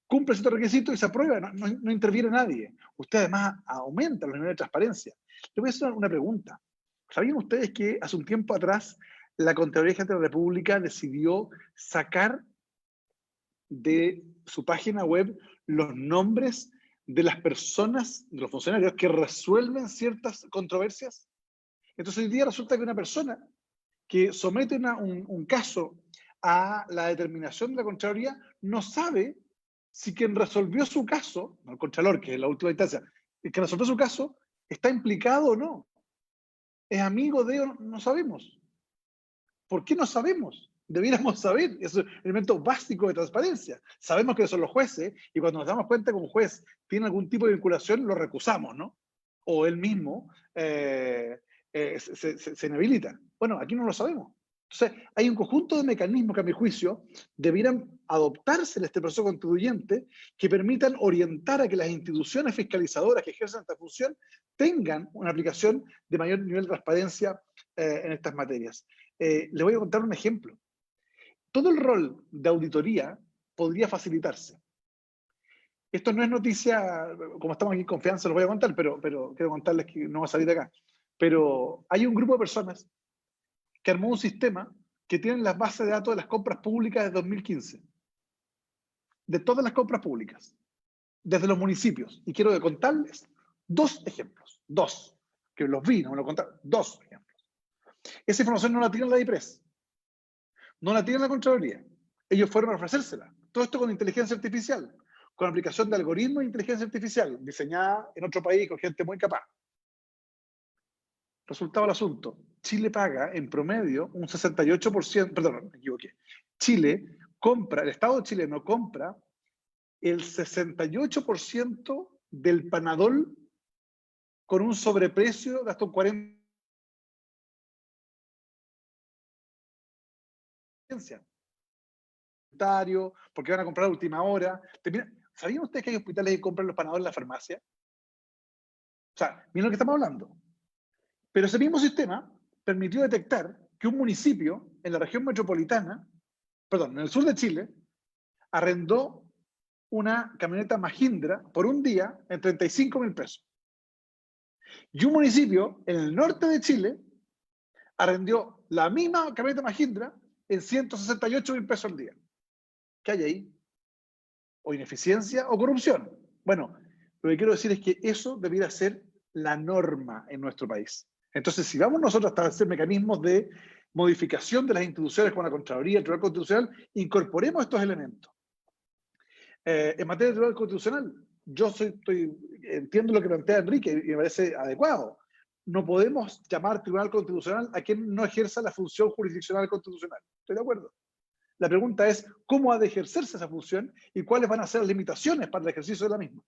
cumple ciertos requisitos y se aprueba, no interviene nadie. Usted además aumenta los niveles de transparencia. Le voy a hacer una pregunta. ¿Sabían ustedes que hace un tiempo atrás la Contraloría General de la República decidió sacar de su página web los nombres de las personas, de los funcionarios que resuelven ciertas controversias? Entonces hoy día resulta que una persona que somete un caso a la determinación de la Contraloría no sabe si quien resolvió su caso, no el Contralor, que es la última instancia, el que resolvió su caso, está implicado o no. ¿Es amigo de o no sabemos? ¿Por qué no sabemos? Debiéramos saber, es un elemento básico de transparencia. Sabemos que son los jueces y cuando nos damos cuenta que un juez tiene algún tipo de vinculación, lo recusamos, ¿no? O él mismo se inhabilita. Bueno, aquí no lo sabemos. Entonces, hay un conjunto de mecanismos que a mi juicio debieran adoptarse en este proceso constituyente que permitan orientar a que las instituciones fiscalizadoras que ejercen esta función tengan una aplicación de mayor nivel de transparencia en estas materias. Les voy a contar un ejemplo. Todo el rol de auditoría podría facilitarse. Esto no es noticia, como estamos aquí en confianza, lo voy a contar, pero quiero contarles que no va a salir de acá. Pero hay un grupo de personas que armó un sistema que tiene las bases de datos de las compras públicas de 2015. De todas las compras públicas. Desde los municipios. Y quiero contarles 2 ejemplos. 2. Que los vi, no me lo contaron. 2 ejemplos. Esa información no la tiene la DIPRES. No la tiene la Contraloría. Ellos fueron a ofrecérsela. Todo esto con inteligencia artificial. Con aplicación de algoritmos de inteligencia artificial. Diseñada en otro país con gente muy capaz. Resultado del asunto. Chile paga en promedio un 68%, perdón, me equivoqué. El Estado chileno compra el 68% del Panadol con un sobreprecio de hasta un 40%. Porque van a comprar a última hora. ¿Sabían ustedes que hay hospitales que compran los Panadol en la farmacia? O sea, miren lo que estamos hablando. Pero ese mismo sistema permitió detectar que un municipio en la región metropolitana, perdón, en el sur de Chile, arrendó una camioneta Mahindra por un día en 35.000 pesos. Y un municipio en el norte de Chile arrendó la misma camioneta Mahindra en 168.000 pesos al día. ¿Qué hay ahí? O ineficiencia o corrupción. Bueno, lo que quiero decir es que eso debiera ser la norma en nuestro país. Entonces, si vamos nosotros a establecer mecanismos de modificación de las instituciones como la Contraloría, el Tribunal Constitucional, incorporemos estos elementos. En materia de Tribunal Constitucional, yo entiendo lo que plantea Enrique y me parece adecuado. No podemos llamar Tribunal Constitucional a quien no ejerza la función jurisdiccional constitucional. Estoy de acuerdo. La pregunta es cómo ha de ejercerse esa función y cuáles van a ser las limitaciones para el ejercicio de la misma.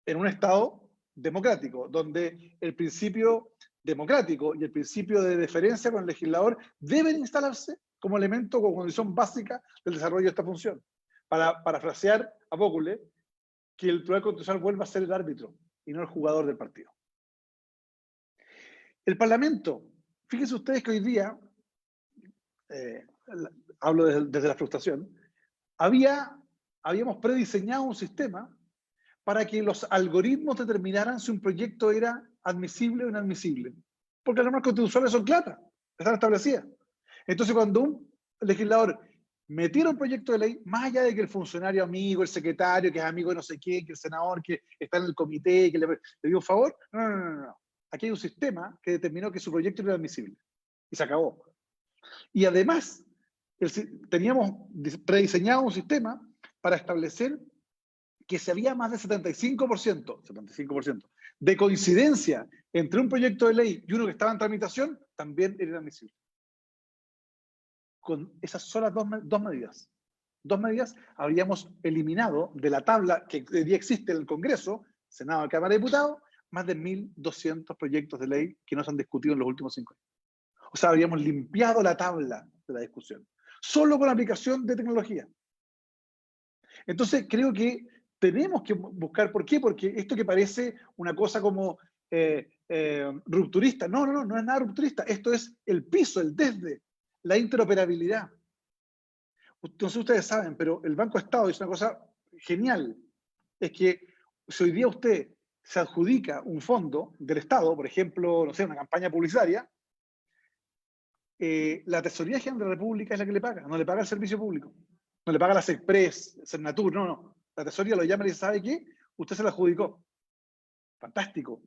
En un Estado democrático, donde el principio democrático y el principio de deferencia con el legislador deben instalarse como elemento, como condición básica del desarrollo de esta función. Para parafrasear a Bócule, que el Tribunal Constitucional vuelva a ser el árbitro y no el jugador del partido. El Parlamento, fíjense ustedes que hoy día, hablo desde la frustración, habíamos prediseñado un sistema para que los algoritmos determinaran si un proyecto era admisible o inadmisible. Porque las normas constitucionales son claras, están establecidas. Entonces, cuando un legislador metiera un proyecto de ley, más allá de que el funcionario amigo, el secretario, que es amigo de no sé quién, que el senador que está en el comité, que le dio un favor, no. Aquí hay un sistema que determinó que su proyecto era admisible. Y se acabó. Y además, teníamos prediseñado un sistema para establecer que si había más del 75% de coincidencia entre un proyecto de ley y uno que estaba en tramitación, también era inadmisible. Con esas solas dos medidas, habríamos eliminado de la tabla que hoy día existe en el Congreso, Senado y Cámara de Diputados, más de 1.200 proyectos de ley que no se han discutido en los últimos 5 años. O sea, habríamos limpiado la tabla de la discusión, solo con la aplicación de tecnología. Entonces, creo que tenemos que buscar, ¿por qué? Porque esto que parece una cosa como rupturista, no es nada rupturista, esto es el piso, el desde, la interoperabilidad. Entonces ustedes saben, pero el Banco Estado es una cosa genial, es que si hoy día usted se adjudica un fondo del Estado, por ejemplo, no sé, una campaña publicitaria, la Tesorería General de la República es la que le paga, no le paga el servicio público, no le paga la SECPRES, Cernatur, no. La Tesorería lo llama y dice, ¿sabe qué? Usted se la adjudicó. Fantástico.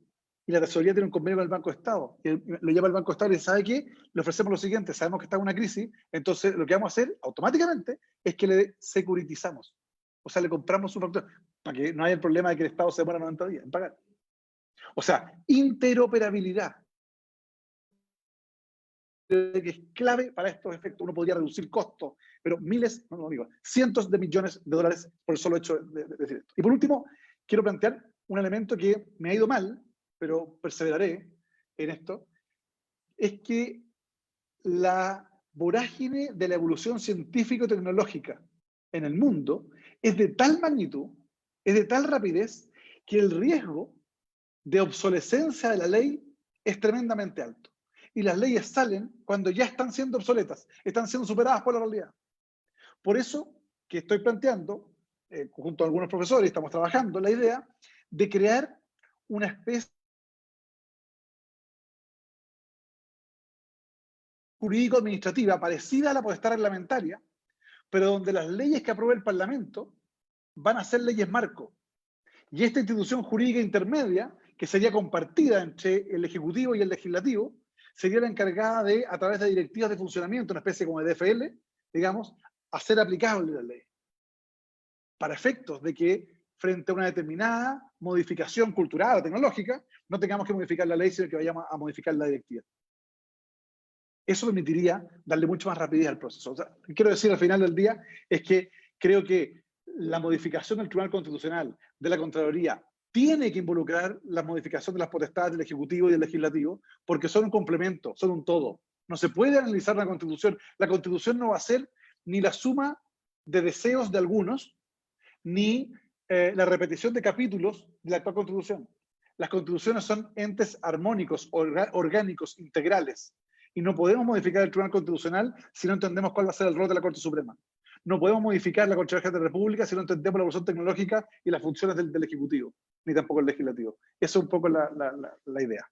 Y la Tesorería tiene un convenio con el Banco de Estado. Y lo llama el Banco de Estado y dice, ¿sabe qué? Le ofrecemos lo siguiente, sabemos que está en una crisis, entonces lo que vamos a hacer automáticamente es que le securitizamos. O sea, le compramos su factura para que no haya el problema de que el Estado se demora 90 días en pagar. O sea, interoperabilidad, que es clave para estos efectos. Uno podría reducir costos, pero cientos de millones de dólares por el solo hecho de decir esto. Y por último, quiero plantear un elemento que me ha ido mal, pero perseveraré en esto, es que la vorágine de la evolución científico-tecnológica en el mundo es de tal magnitud, es de tal rapidez, que el riesgo de obsolescencia de la ley es tremendamente alto. Y las leyes salen cuando ya están siendo obsoletas, están siendo superadas por la realidad. Por eso que estoy planteando, junto a algunos profesores, estamos trabajando la idea de crear una especie jurídico-administrativa parecida a la potestad reglamentaria, pero donde las leyes que apruebe el Parlamento van a ser leyes marco. Y esta institución jurídica intermedia, que sería compartida entre el Ejecutivo y el Legislativo, sería la encargada de, a través de directivas de funcionamiento, una especie como de DFL, digamos, hacer aplicable la ley. Para efectos de que, frente a una determinada modificación cultural o tecnológica, no tengamos que modificar la ley, sino que vayamos a modificar la directiva. Eso permitiría darle mucho más rapidez al proceso. O sea, quiero decir al final del día es que creo que la modificación del Tribunal Constitucional, de la Contraloría, tiene que involucrar la modificación de las potestades del Ejecutivo y del Legislativo, porque son un complemento, son un todo. No se puede analizar la Constitución. La Constitución no va a ser ni la suma de deseos de algunos, ni la repetición de capítulos de la actual Constitución. Las constituciones son entes armónicos, orgánicos, integrales. Y no podemos modificar el Tribunal Constitucional si no entendemos cuál va a ser el rol de la Corte Suprema. No podemos modificar la Contraloría General de la República si no entendemos la evolución tecnológica y las funciones del Ejecutivo, ni tampoco el Legislativo. Esa es un poco la idea.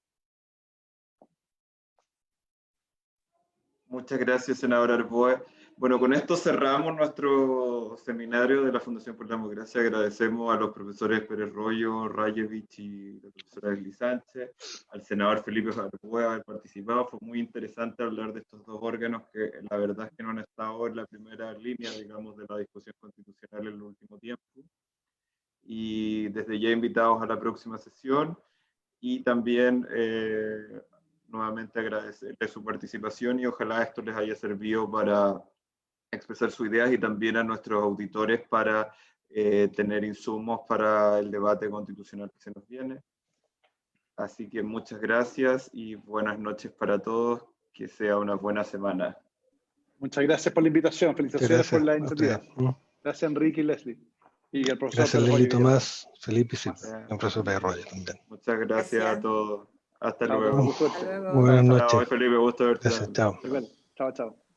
Muchas gracias, senador Arboe. Bueno, con esto cerramos nuestro seminario de la Fundación por la Democracia. Agradecemos a los profesores Pérez Royo, Rayevich y la profesora Esli Sánchez, al senador Felipe Arboe haber participado. Fue muy interesante hablar de estos dos órganos que la verdad es que no han estado en la primera línea, digamos, de la discusión constitucional en el último tiempo. Y desde ya invitados a la próxima sesión y también nuevamente agradecerles su participación y ojalá esto les haya servido para expresar sus ideas y también a nuestros auditores para tener insumos para el debate constitucional que se nos viene. Así que muchas gracias y buenas noches para todos. Que sea una buena semana. Muchas gracias por la invitación. Felicitaciones por la iniciativa. Gracias, Enrique y Leslie. Y al profesor gracias, Leslie, Tomás, Felipe y el profesor Pérez Royo también. Muchas gracias a todos. Hasta luego. Hasta luego. Buenas noches. Chao, Felipe, gusto verte. Gracias, chao. Chao, chao.